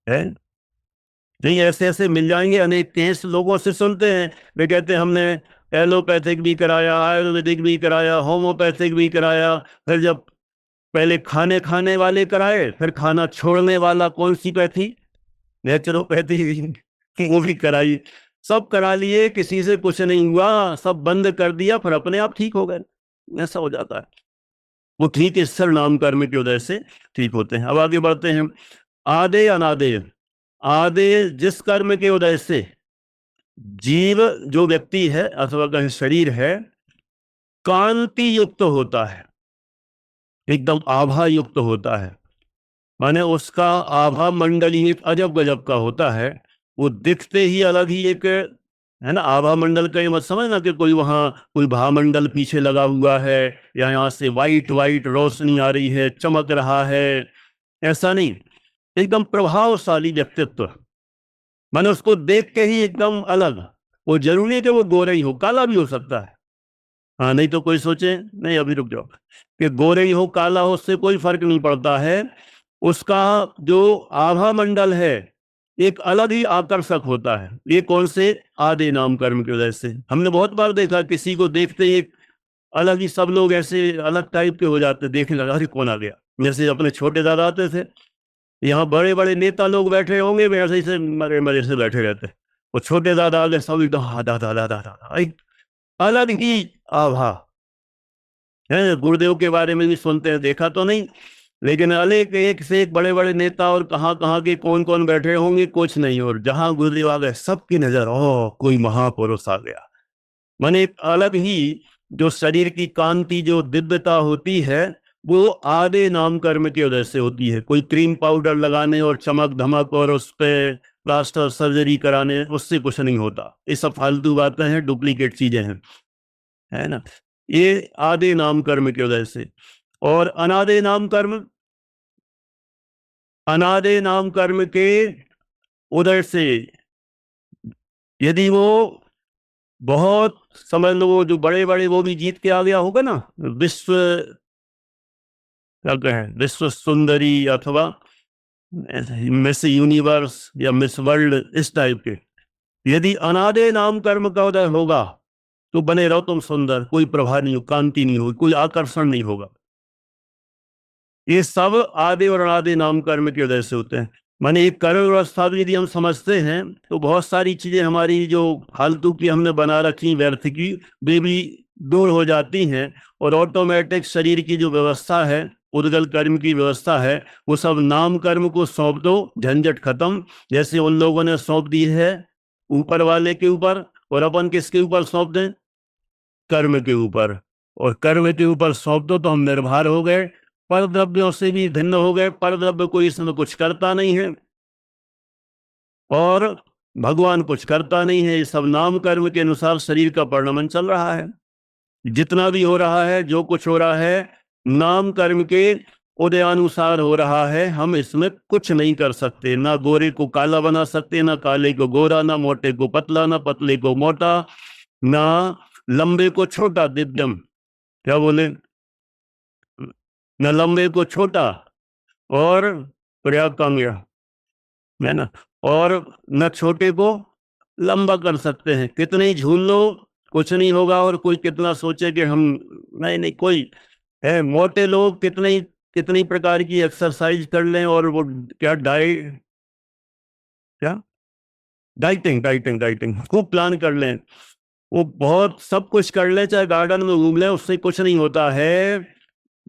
है। नहीं, ऐसे ऐसे मिल जाएंगे अनेक केस, लोगों से सुनते हैं, वे कहते हैं हमने एलोपैथिक भी कराया, आयुर्वेदिक भी कराया, होम्योपैथिक भी कराया, फिर जब पहले खाने खाने वाले कराए, फिर खाना छोड़ने वाला कौन सी पैथी, नेचुरोपैथी वो भी कराई, सब करा लिए, किसी से कुछ नहीं हुआ, सब बंद कर दिया, फिर अपने आप ठीक हो गए। ऐसा हो जाता है, वो ठीक स्थिर नाम कर्म की वजह से ठीक होते हैं। अब आगे बढ़ते हैं। आदे अनादे, आदे जिस कर्म के उदय से जीव जो व्यक्ति है अथवा कहीं शरीर है कांति युक्त होता है, एकदम आभा युक्त होता है, माने उसका आभा मंडल ही एक अजब गजब का होता है, वो दिखते ही अलग ही एक है ना। आभा मंडल का ये मत समझना कि कोई वहां कोई भामंडल पीछे लगा हुआ है या यहाँ से वाइट वाइट रोशनी आ रही है, चमक रहा है, ऐसा नहीं। एकदम प्रभावशाली व्यक्तित्व, माने उसको देख के ही एकदम अलग। वो जरूरी है कि वो गोरा ही हो, काला भी हो सकता है। हाँ, नहीं तो कोई सोचे नहीं, अभी रुक जाओ, कि गोरे ही हो काला हो उससे कोई फर्क नहीं पड़ता है, उसका जो आभा मंडल है एक अलग ही आकर्षक होता है। ये कौन से? आदि नाम कर्म की वजह से। हमने बहुत बार देखा, किसी को देखते ही एक अलग ही, सब लोग ऐसे अलग टाइप के हो जाते, देखने लगा अरे कौन आ गया। जैसे अपने छोटे दादा आते थे, यहाँ बड़े बड़े नेता लोग बैठे होंगे, वैसे ही से मरे मरे से बैठे रहते, वो छोटे दादा आगे सब एकदम दादा दादा दादा, एक अलग ही आभा है। गुरुदेव के बारे में भी सुनते हैं, देखा तो नहीं, लेकिन अनेक एक से एक बड़े बड़े नेता और कहाँ कहाँ के कौन कौन बैठे होंगे कुछ नहीं, और जहां गुरुदेव आ गए सबकी नजर, ओ कोई महापुरुष आ गया। माने एक अलग ही जो शरीर की कांति, जो दिव्यता होती है, वो आदे नाम कर्म की वजह से होती है। कोई क्रीम पाउडर लगाने और चमक धमक और उस पर प्लास्टर सर्जरी कराने, उससे कुछ नहीं होता। ये सब फालतू बातें हैं, डुप्लीकेट चीजें हैं, है ना। ये आदे नाम कर्म की वजह से। और अनादे नाम कर्म, अनादे नाम कर्म के उदय से यदि वो बहुत, समझ लो वो जो बड़े बड़े वो भी जीत के आ गया होगा ना, विश्व क्या कहें, विश्व सुंदरी अथवा मिस यूनिवर्स या मिस वर्ल्ड, इस टाइप के, यदि अनादे नाम कर्म का उदय होगा तो बने रहो तुम सुंदर, कोई प्रभाव नहीं हो, कांति नहीं होगी, कोई आकर्षण नहीं होगा। ये सब आदि और अनादि नाम कर्म की वजह से होते हैं। माने एक कर्म व्यवस्था भी यदि हम समझते हैं तो बहुत सारी चीजें हमारी जो फालतू की हमने बना रखी व्यर्थ की, वे भी दूर हो जाती हैं, और ऑटोमेटिक शरीर की जो व्यवस्था है, उद्गल कर्म की व्यवस्था है, वो सब नाम कर्म को सौंप दो, झंझट खत्म। जैसे उन लोगों ने सौंप दी है ऊपर वाले के ऊपर, और अपन किसके ऊपर सौंप दें? कर्म के ऊपर। और कर्म के ऊपर सौंप दो तो हम निर्भर हो गए, पर द्रव्यों से भी भिन्न हो गए, पर द्रव्य कोई इसमें कुछ करता नहीं है और भगवान कुछ करता नहीं है। ये सब नाम कर्म के अनुसार शरीर का परिणमन चल रहा है। जितना भी हो रहा है, जो कुछ हो रहा है, नाम कर्म के उदयानुसार हो रहा है। हम इसमें कुछ नहीं कर सकते, ना गोरे को काला बना सकते, ना काले को गोरा, ना मोटे को पतला, ना पतले को मोटा, ना लंबे को छोटा, दिव्यम क्या बोले, न लंबे को छोटा और पर्याप्त है ना, और न छोटे को लंबा कर सकते हैं। कितने ही झूल लो कुछ नहीं होगा, और कोई कितना सोचे कि हम नहीं नहीं कोई है। मोटे लोग कितनी प्रकार की एक्सरसाइज कर लें, और वो क्या डाइटिंग डाइटिंग डाइटिंग खूब प्लान कर लें, वो बहुत सब कुछ कर लें, चाहे गार्डन में घूम लें, उससे कुछ नहीं होता है।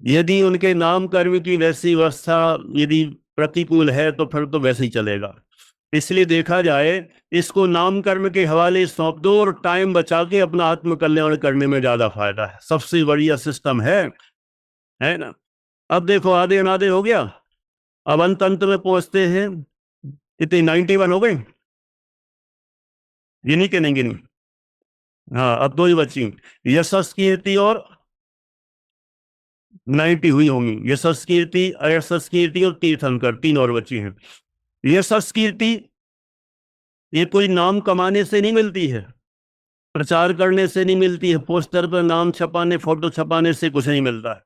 यदि उनके नाम कर्म की वैसी व्यवस्था यदि प्रतिकूल है तो फिर तो वैसे ही चलेगा। इसलिए देखा जाए, इसको नाम कर्म के हवाले सौंप दो और टाइम बचा के अपना आत्म कल्याण करने में ज्यादा फायदा है। सबसे बढ़िया सिस्टम है ना। अब देखो आधे अनाधे हो गया, अब अंत में पहुंचते हैं। इतनी 91 हो गई, गिनी के नहीं गिनी? हाँ, अब 2 ही बची, यशस कीर्ति और 90 हुई होंगी। यशस कीर्ति, अयशस कीर्ति और तीर्थंकर, 3 और बची हैं। यशस कीर्ति ये कोई नाम कमाने से नहीं मिलती है, प्रचार करने से नहीं मिलती है, पोस्टर पर नाम छपाने, फोटो छपाने से कुछ नहीं मिलता है।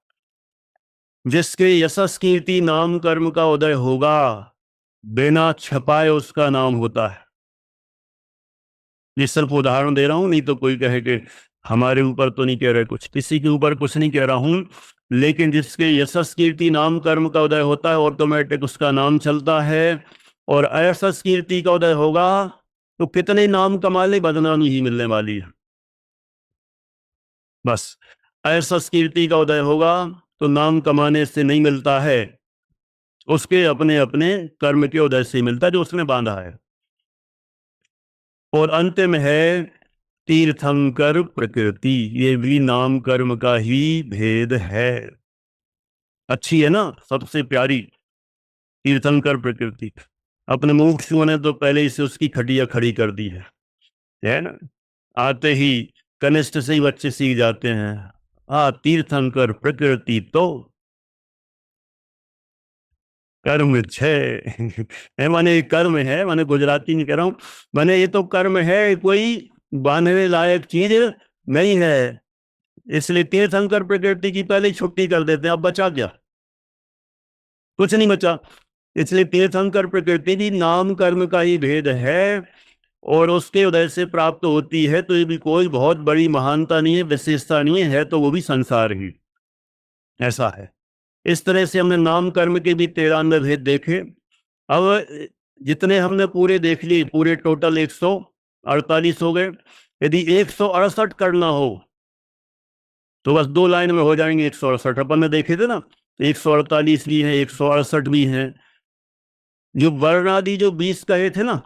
जिसके यशस कीर्ति नाम कर्म का उदय होगा, बिना छपाए उसका नाम होता है। ये सिर्फ उदाहरण दे रहा हूं, नहीं तो कोई कहे कि हमारे ऊपर तो नहीं कह रहे, कुछ किसी के ऊपर कुछ नहीं कह रहा हूं, लेकिन जिसके यशस कीर्ति नाम कर्म का उदय होता है, ऑटोमेटिक उसका नाम चलता है। और अयशस कीर्ति का उदय होगा तो कितने नाम कमा ले, बदनामी ही मिलने वाली है। बस अयशस कीर्ति का उदय होगा तो नाम कमाने से नहीं मिलता है, उसके अपने अपने कर्म के उदय से मिलता है जो उसने बांधा है। और अंत में है तीर्थंकर प्रकृति, ये भी नाम कर्म का ही भेद है। अच्छी है ना, सबसे प्यारी तीर्थंकर प्रकृति। अपने मुमुक्षुओं ने तो पहले ही से उसकी खटिया खड़ी कर दी है ना। आते ही कनिष्ठ से ही बच्चे सीख जाते हैं, तीर्थंकर प्रकृति तो कर्म छे माने कर्म है, माने गुजराती में कह रहा हूं, माने ये तो कर्म है, कोई बांधने लायक चीज नहीं है। इसलिए तीर्थंकर प्रकृति की पहले ही छुट्टी कर देते हैं, अब बचा क्या, कुछ नहीं बचा। इसलिए तीर्थंकर प्रकृति भी नाम कर्म का ही भेद है, और उसके उदय से प्राप्त होती है, तो ये भी कोई बहुत बड़ी महानता नहीं है, विशेषता नहीं है, तो वो भी संसार ही ऐसा है। इस तरह से हमने नाम कर्म के भी 93 भेद देखे। अब जितने हमने पूरे देख लिए, पूरे टोटल 148 हो गए। यदि 168 करना हो तो बस 2 लाइन में हो जाएंगे 168। अपन ने देखे थे ना, 148 भी है, 168 भी है। जो वर्णादि जो 20 कहे थे ना,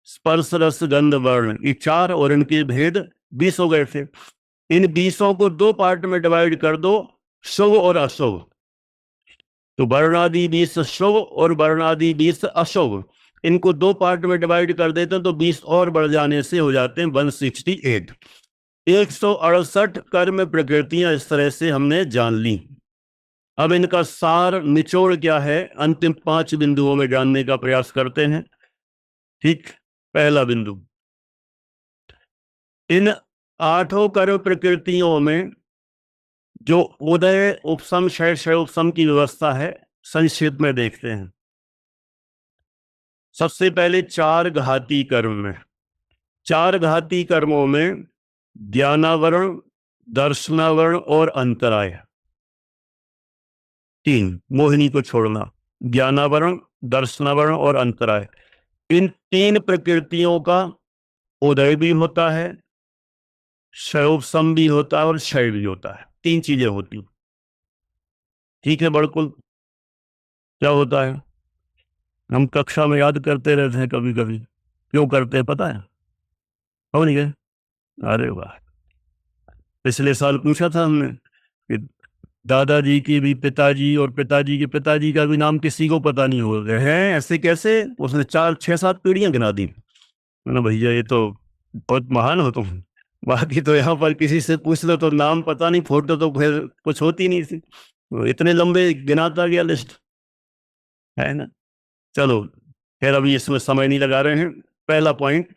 स्पर्श रस गंध वर्ण, ये 4 और इनके भेद 20 हो गए थे। इन 20 को 2 पार्ट में डिवाइड कर दो, शुभ और अशुभ। तो वर्णादि 20 शुभ और वर्णादि 20 अशुभ, इनको 2 पार्ट में डिवाइड कर देते हैं तो 20 और बढ़ जाने से हो जाते हैं 168। 168 कर्म प्रकृतियां इस तरह से हमने जान ली। अब इनका सार निचोड़ क्या है, अंतिम 5 बिंदुओं में जानने का प्रयास करते हैं। ठीक, पहला बिंदु, इन 8 कर्म प्रकृतियों में जो उदय उपसम क्षय क्षय उपसम की व्यवस्था है, संक्षिप्त में देखते हैं। सबसे पहले 4 घाती कर्म में, 4 घाती कर्मों में ज्ञानावरण, दर्शनावरण और अंतराय, 3 मोहिनी को छोड़ना, ज्ञानावरण, दर्शनावरण और अंतराय, इन 3 प्रकृतियों का उदय भी होता है, क्षयोपशम भी होता है और क्षय भी होता है। 3 चीजें होती। ठीक है बड़कुल, क्या होता है? हम कक्षा में याद करते रहते हैं कभी कभी, क्यों करते हैं पता है? हो नहीं गए? अरे वाह, पिछले साल पूछा था हमने कि दादाजी की भी पिताजी और पिताजी के पिताजी का भी नाम किसी को पता नहीं हो रहे हैं, ऐसे कैसे? उसने 4-6-7 पीढ़ियां गिना दी। मैंने भैया ये तो बहुत महान हो तुम, बाकी तो यहाँ पर किसी से पूछ लो तो नाम पता नहीं, फोटो तो फिर कुछ होती नहीं थी, तो इतने लंबे गिनाता गया लिस्ट, है ना। चलो खैर अभी इसमें समय नहीं लगा रहे हैं। पहला पॉइंट,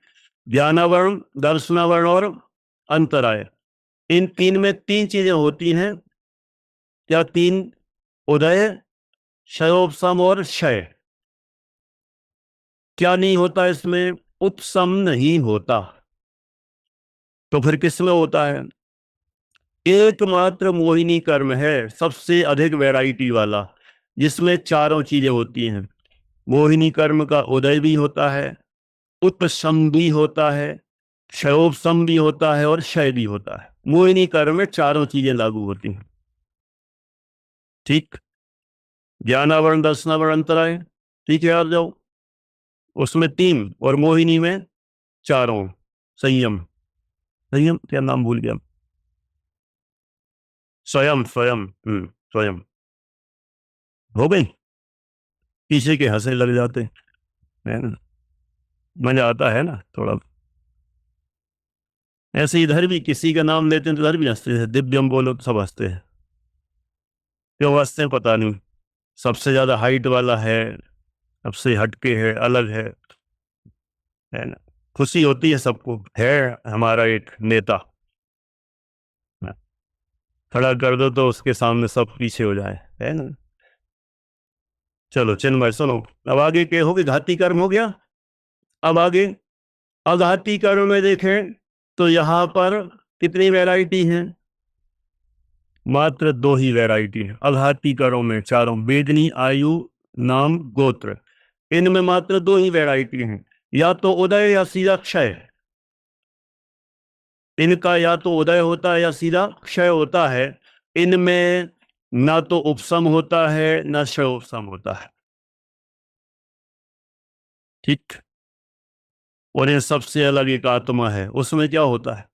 ज्ञानावरण, दर्शनावरण और अंतराय, इन तीन में 3 चीजें होती हैं। क्या 3? उदय, क्षयोपशम और क्षय। क्या नहीं होता इसमें? उपशम नहीं होता। तो फिर किस में होता है? एकमात्र मोहिनी कर्म है सबसे अधिक वैरायटी वाला, जिसमें चारों चीजें होती हैं। मोहिनी कर्म का उदय भी होता है, उपशम भी होता है, क्षयोपशम भी होता है और क्षय भी होता है। मोहिनी कर्म में चारों चीजें लागू होती हैं। ठीक, ज्ञानावरण, दर्शनावरण, अंतराय, ठीक है, आ जाओ। उसमें 3 और मोहिनी में चारों। संयम, संयम क्या नाम भूल गया, स्वयं, स्वयं, स्वयं। हो गई, पीछे के हंसने लग जाते है ना, मजा आता है ना थोड़ा। ऐसे इधर भी किसी का नाम लेते हैं तो इधर भी हंसते हैं, दिव्यम बोलो तो सब हंसते हैं। क्यों हंसते हैं पता नहीं, सबसे ज्यादा हाइट वाला है, सबसे हटके है, अलग है ना। खुशी होती है सबको, है हमारा एक नेता, खड़ा कर दो तो उसके सामने सब पीछे हो जाए, है ना। चलो चिन्मय सुनो, अब आगे क्या हो गया? घाती कर्म हो गया। अब आगे अघाती कर्म में देखें तो यहां पर कितनी वैरायटी है? मात्र 2 ही वैरायटी है अघाती कर्म में, चारों वेदनी, आयु, नाम, गोत्र, इनमें मात्र 2 ही वैरायटी हैं, या तो उदय या सीधा क्षय। इनका या तो उदय होता है या सीधा क्षय होता है। इनमें ना तो उपशम होता है ना क्षयोपशम होता है। ठीक, और ये सबसे अलग एक आत्मा है, उसमें क्या होता है?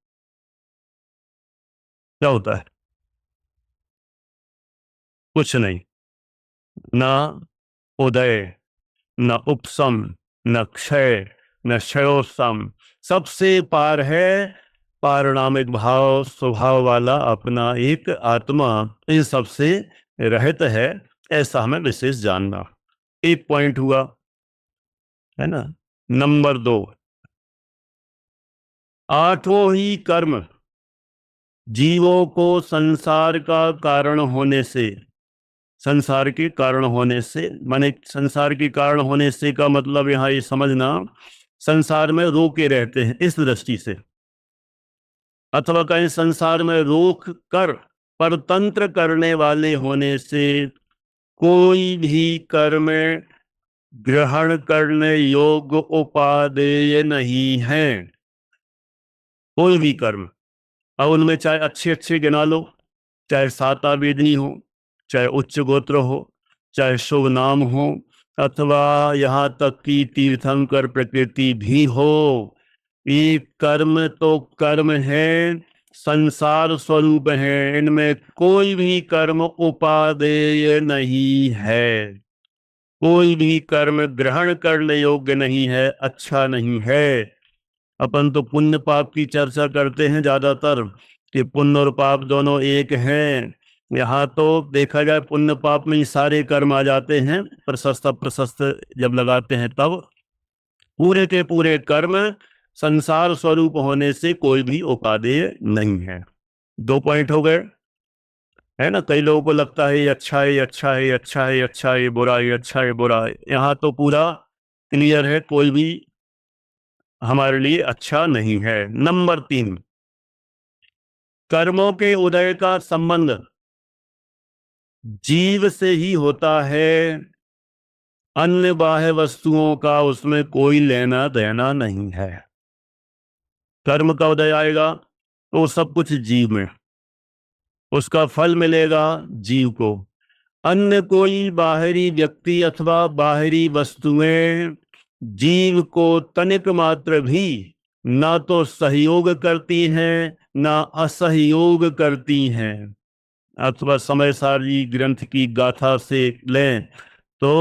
क्या होता है? कुछ नहीं, ना उदय, न उपशम, न क्षय, न क्षयोपशम, सबसे पार है पारणामिक भाव स्वभाव वाला अपना एक आत्मा, इन सबसे रहित है, ऐसा हमें विशेष जानना। एक पॉइंट हुआ, है ना। नंबर 2, आठों ही कर्म जीवों को संसार का कारण होने से, संसार के कारण होने से, माने संसार के कारण होने से का मतलब यहाँ ये समझना, संसार में रोके रहते हैं इस दृष्टि से, अथवा कहीं संसार में रोक कर परतंत्र करने वाले होने से कोई भी कर्म ग्रहण करने योग्य उपादेय नहीं है। कोई भी कर्म, अब उनमें चाहे अच्छे अच्छे गिना लो, चाहे साता वेदनी हो, चाहे उच्च गोत्र हो, चाहे शुभ नाम हो, अथवा यहाँ तक कि तीर्थंकर प्रकृति भी हो, ये कर्म तो कर्म है, संसार स्वरूप है, इनमें कोई भी कर्म उपादेय नहीं है, कोई भी कर्म ग्रहण करने योग्य नहीं है, अच्छा नहीं है। अपन तो पुण्य पाप की चर्चा करते हैं ज्यादातर कि पुण्य और पाप दोनों एक हैं। यहाँ तो देखा जाए पुण्य पाप में ही सारे कर्म आ जाते हैं, प्रशस्त प्रशस्त जब लगाते हैं तब पूरे के पूरे कर्म संसार स्वरूप होने से कोई भी उपादेय नहीं है। 2 पॉइंट हो गए, है ना। कई लोगों को लगता है ये अच्छा है, ये अच्छा है, ये अच्छा है, ये अच्छा है, ये बुरा है, ये अच्छा है, ये बुरा है। यहाँ तो पूरा क्लियर है, कोई भी हमारे लिए अच्छा नहीं है। नंबर 3, कर्मों के उदय का संबंध जीव से ही होता है, अन्य बाह्य वस्तुओं का उसमें कोई लेना देना नहीं है। कर्म का उदय आएगा तो सब कुछ जीव में, उसका फल मिलेगा जीव को। अन्य कोई बाहरी व्यक्ति अथवा बाहरी वस्तुएं जीव को तनिक मात्र भी ना तो सहयोग करती हैं ना असहयोग करती हैं। अथवा समय सारणी ग्रंथ की गाथा से लें तो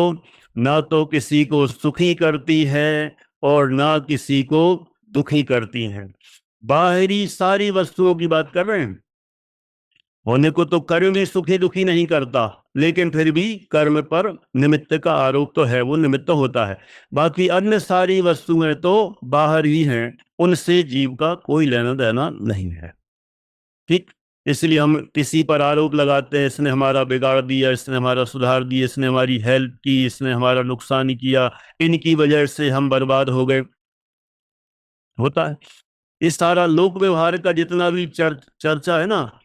ना तो किसी को सुखी करती है और ना किसी को दुखी करती हैं। बाहरी सारी वस्तुओं की बात कर रहे हैं। होने को तो कर्म भी सुखी दुखी नहीं करता, लेकिन फिर भी कर्म पर निमित्त का आरोप तो है, वो निमित्त होता है। बाकी अन्य सारी वस्तुएं तो बाहर ही हैं, उनसे जीव का कोई लेना देना नहीं है। ठीक, इसलिए हम किसी पर आरोप लगाते हैं, इसने हमारा बिगाड़ दिया, इसने हमारा सुधार दिया, इसने हमारी हेल्प की, इसने हमारा नुकसान किया, इनकी वजह से हम बर्बाद हो गए। होता है इस सारा लोक व्यवहार का जितना भी चर्चा है ना,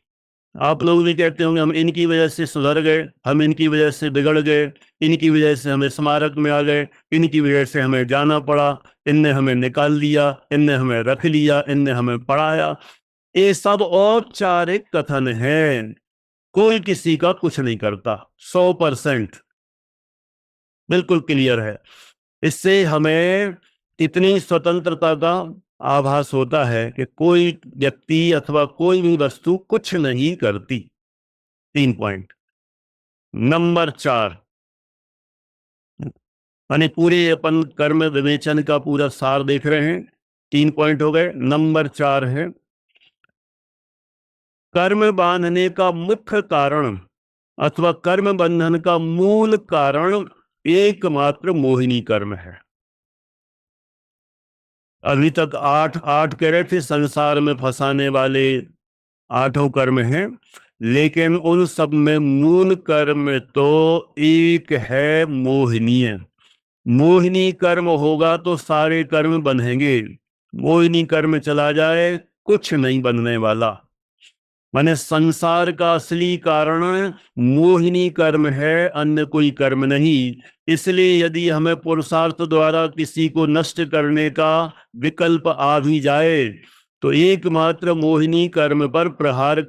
आप लोग भी कहते होंगे हम इनकी वजह से सुधर गए, हम इनकी वजह से बिगड़ गए, इनकी वजह से हमें स्मारक में आ गए, इनकी वजह से हमें जाना पड़ा, इनने हमें निकाल दिया, इनने हमें रख लिया, इनने हमें पढ़ाया। ये सब औपचारिक कथन है, कोई किसी का कुछ नहीं करता। 100% बिल्कुल क्लियर है। इससे हमें इतनी स्वतंत्रता का आभास होता है कि कोई व्यक्ति अथवा कोई भी वस्तु कुछ नहीं करती। 3 पॉइंट। नंबर 4, यानी पूरे अपन कर्म विवेचन का पूरा सार देख रहे हैं। 3 पॉइंट हो गए। नंबर 4 है कर्म बांधने का मुख्य कारण अथवा कर्म बंधन का मूल कारण एकमात्र मोहिनी कर्म है। अभी तक 8 कह रहे थे संसार में फंसाने वाले 8 कर्म हैं, लेकिन उन सब में मूल कर्म तो एक है, मोहिनीय। मोहिनी कर्म होगा तो सारे कर्म बंधेंगे, मोहिनी कर्म चला जाए कुछ नहीं बनने वाला। माने संसार का असली कारण मोहिनी कर्म है, अन्य कोई कर्म नहीं। इसलिए यदि हमें पुरुषार्थ द्वारा किसी को नष्ट करने का विकल्प आ भी जाए तो एकमात्र मोहिनी कर्म पर प्रहार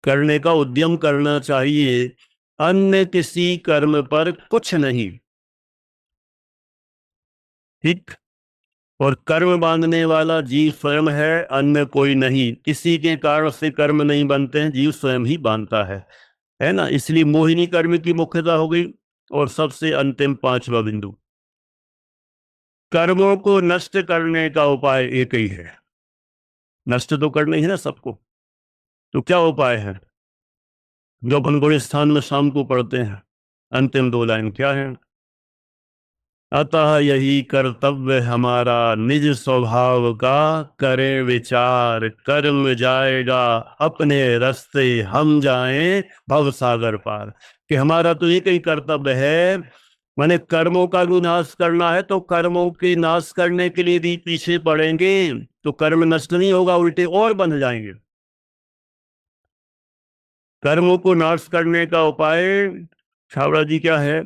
करने का उद्यम करना चाहिए, अन्य किसी कर्म पर कुछ नहीं। ठीक, और कर्म बांधने वाला जीव स्वयं है, अन्य कोई नहीं। किसी के कारण से कर्म नहीं बनते हैं, जीव स्वयं ही बांधता है ना। इसलिए मोहिनी कर्म की मुख्यता हो गई। और सबसे अंतिम 5वां बिंदु, कर्मों को नष्ट करने का उपाय एक ही है। नष्ट तो करना ही है ना सबको, तो क्या उपाय है जो अपन बड़े स्थान में शाम को पढ़ते हैं? अंतिम 2 लाइन क्या है? अतः यही कर्तव्य हमारा निज स्वभाव का करें विचार, कर्म जाएगा अपने रास्ते, हम जाएं भवसागर पार। कि हमारा तो एक ही कर्तव्य है, माने कर्मों का भी नाश करना है तो कर्मों के नाश करने के लिए भी पीछे पड़ेंगे तो कर्म नष्ट नहीं होगा, उल्टे और बंध जाएंगे। कर्मों को नाश करने का उपाय छावड़ा जी क्या है?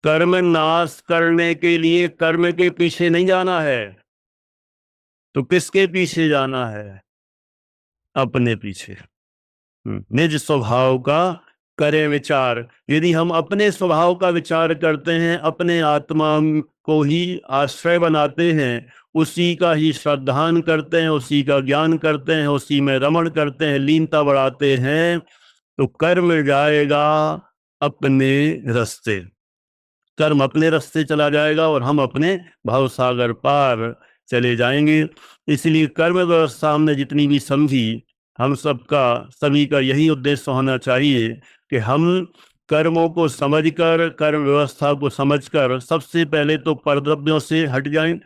कर्म नाश करने के लिए कर्म के पीछे नहीं जाना है, तो किसके पीछे जाना है? अपने पीछे। निज स्वभाव का करें विचार। यदि हम अपने स्वभाव का विचार करते हैं, अपने आत्मा को ही आश्रय बनाते हैं, उसी का ही श्रद्धान करते हैं, उसी का ज्ञान करते हैं, उसी में रमण करते हैं, लीनता बढ़ाते हैं, तो कर्म जाएगा अपने रास्ते। कर्म अपने रास्ते चला जाएगा और हम अपने भवसागर पार चले जाएंगे। इसलिए कर्म व्यवस्था हमने जितनी भी समझी, हम सभी का यही उद्देश्य होना चाहिए कि हम कर्मों को समझकर, कर्म व्यवस्था को समझकर सबसे पहले तो परद्रव्यों से हट जाएं।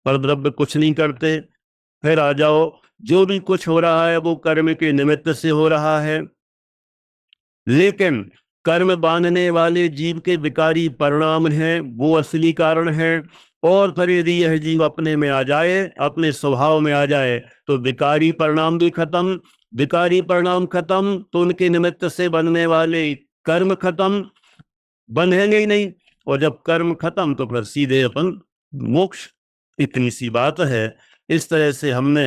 परद्रव्य कुछ नहीं करते। फिर आ जाओ, जो भी कुछ हो रहा है वो कर्म के निमित्त से हो रहा है, लेकिन कर्म बांधने वाले जीव के विकारी परिणाम हैं, वो असली कारण है। और फिर यदि यह जीव अपने में आ जाए, अपने स्वभाव में आ जाए, तो विकारी परिणाम भी खत्म। विकारी परिणाम खत्म तो उनके निमित्त से बनने वाले कर्म खत्म, बंधेंगे ही नहीं। और जब कर्म खत्म तो फिर सीधे अपन मोक्ष। इतनी सी बात है। इस तरह से हमने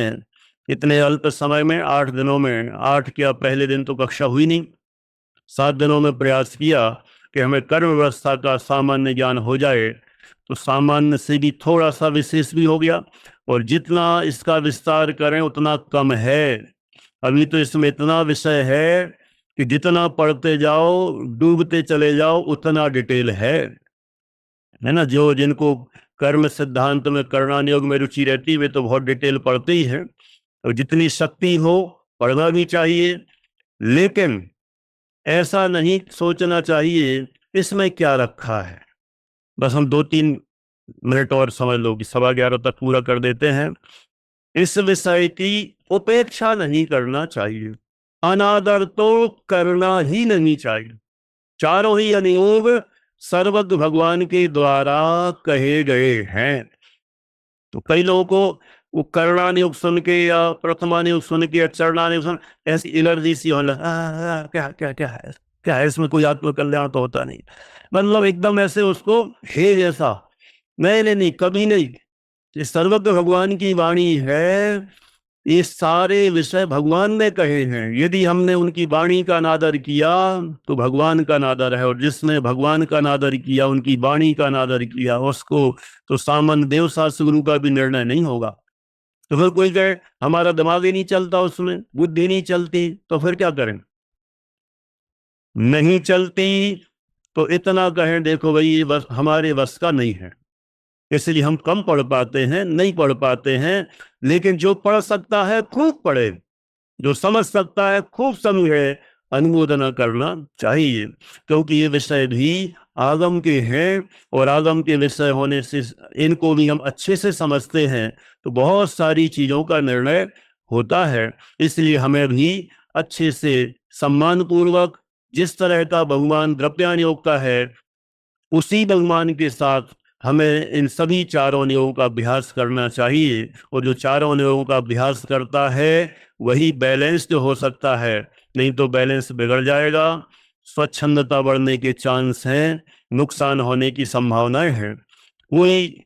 इतने अल्प समय में 8 दिनों में, 8 क्या पहले दिन तो कक्षा हुई नहीं, 7 दिनों में प्रयास किया कि हमें कर्म व्यवस्था का सामान्य ज्ञान हो जाए। तो सामान्य से भी थोड़ा सा विशेष भी हो गया। और जितना इसका विस्तार करें उतना कम है। अभी तो इसमें इतना विषय है कि जितना पढ़ते जाओ डूबते चले जाओ उतना डिटेल है ना। जो जिनको कर्म सिद्धांत में कर्मयोग योग में रुचि रहती है वे तो बहुत डिटेल पढ़ते ही हैं, और जितनी शक्ति हो पढ़ना भी चाहिए, लेकिन ऐसा नहीं सोचना चाहिए इसमें क्या रखा है। बस हम 2-3 मिनट और समझ लो कि 11:15 तक पूरा कर देते हैं। इस विषय की उपेक्षा नहीं करना चाहिए, अनादर तो करना ही नहीं चाहिए। चारों ही अनुयोग सर्वज्ञ भगवान के द्वारा कहे गए हैं। तो कई लोगों को वो कर्णानुयोग सुन के या प्रथमानुयोग सुन के या चरणानुयोग सुन ऐसी एलर्जी सी होने क्या क्या क्या है इसमें कोई आत्म कल्याण तो होता नहीं, मतलब एकदम ऐसे उसको हे जैसा। नहीं, कभी नहीं। ये सर्वज्ञ भगवान की वाणी है, ये सारे विषय भगवान ने कहे हैं। यदि हमने उनकी वाणी का अनादर किया तो भगवान का अनादर है, और जिसने भगवान का अनादर किया, उनकी वाणी का अनादर किया, उसको तो सामान्य देव शास्त्र गुरु का भी निर्णय नहीं होगा। तो फिर कोई कहे हमारा दिमाग ही नहीं चलता, उसमें बुद्धि नहीं चलती, तो फिर क्या करें? नहीं चलती तो इतना कहें देखो भाई ये बस हमारे बस का नहीं है, इसलिए हम कम पढ़ पाते हैं, नहीं पढ़ पाते हैं। लेकिन जो पढ़ सकता है खूब पढ़े, जो समझ सकता है खूब समझे, अनुमोदना करना चाहिए, क्योंकि ये विषय भी आगम के हैं, और आगम के विषय होने से इनको भी हम अच्छे से समझते हैं तो बहुत सारी चीज़ों का निर्णय होता है। इसलिए हमें भी अच्छे से सम्मान पूर्वक जिस तरह का भगवान द्रव्यानुयोग का है उसी भगवान के साथ हमें इन सभी चारों नियोगों का अभ्यास करना चाहिए। और जो चारों नियोगों का अभ्यास करता है वही बैलेंस्ड हो सकता है, नहीं तो बैलेंस बिगड़ जाएगा, स्वच्छंदता बढ़ने के चांस हैं, नुकसान होने की संभावनाएं हैं। कोई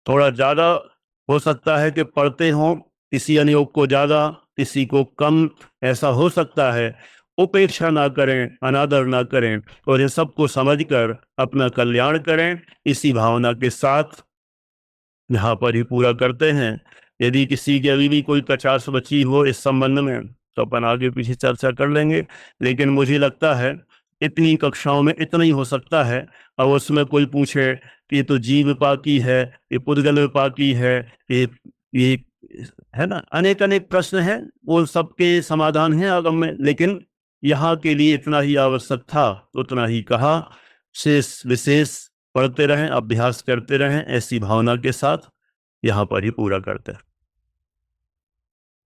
थोड़ा ज़्यादा हो सकता है कि पढ़ते हों, किसी अनुयोग को ज़्यादा किसी को कम, ऐसा हो सकता है। उपेक्षा ना करें, अनादर ना करें, और इन सबको समझकर अपना कल्याण करें। इसी भावना के साथ यहाँ पर ही पूरा करते हैं। यदि किसी की अभी भी कोई कचास बची हो इस संबंध में तो अपन आगे पीछे चर्चा कर लेंगे, लेकिन मुझे लगता है इतनी कक्षाओं में इतना ही हो सकता है। और उसमें कोई पूछे कि ये तो जीव विपाकी है, ये पुद्गल विपाकी है, ये है ना, अनेक अनेक प्रश्न हैं, वो सबके समाधान हैं आगम में, लेकिन यहाँ के लिए इतना ही आवश्यक था, उतना ही कहा। शेष विशेष पढ़ते रहें, अभ्यास करते रहें, ऐसी भावना के साथ यहाँ पर ही पूरा करते हैं।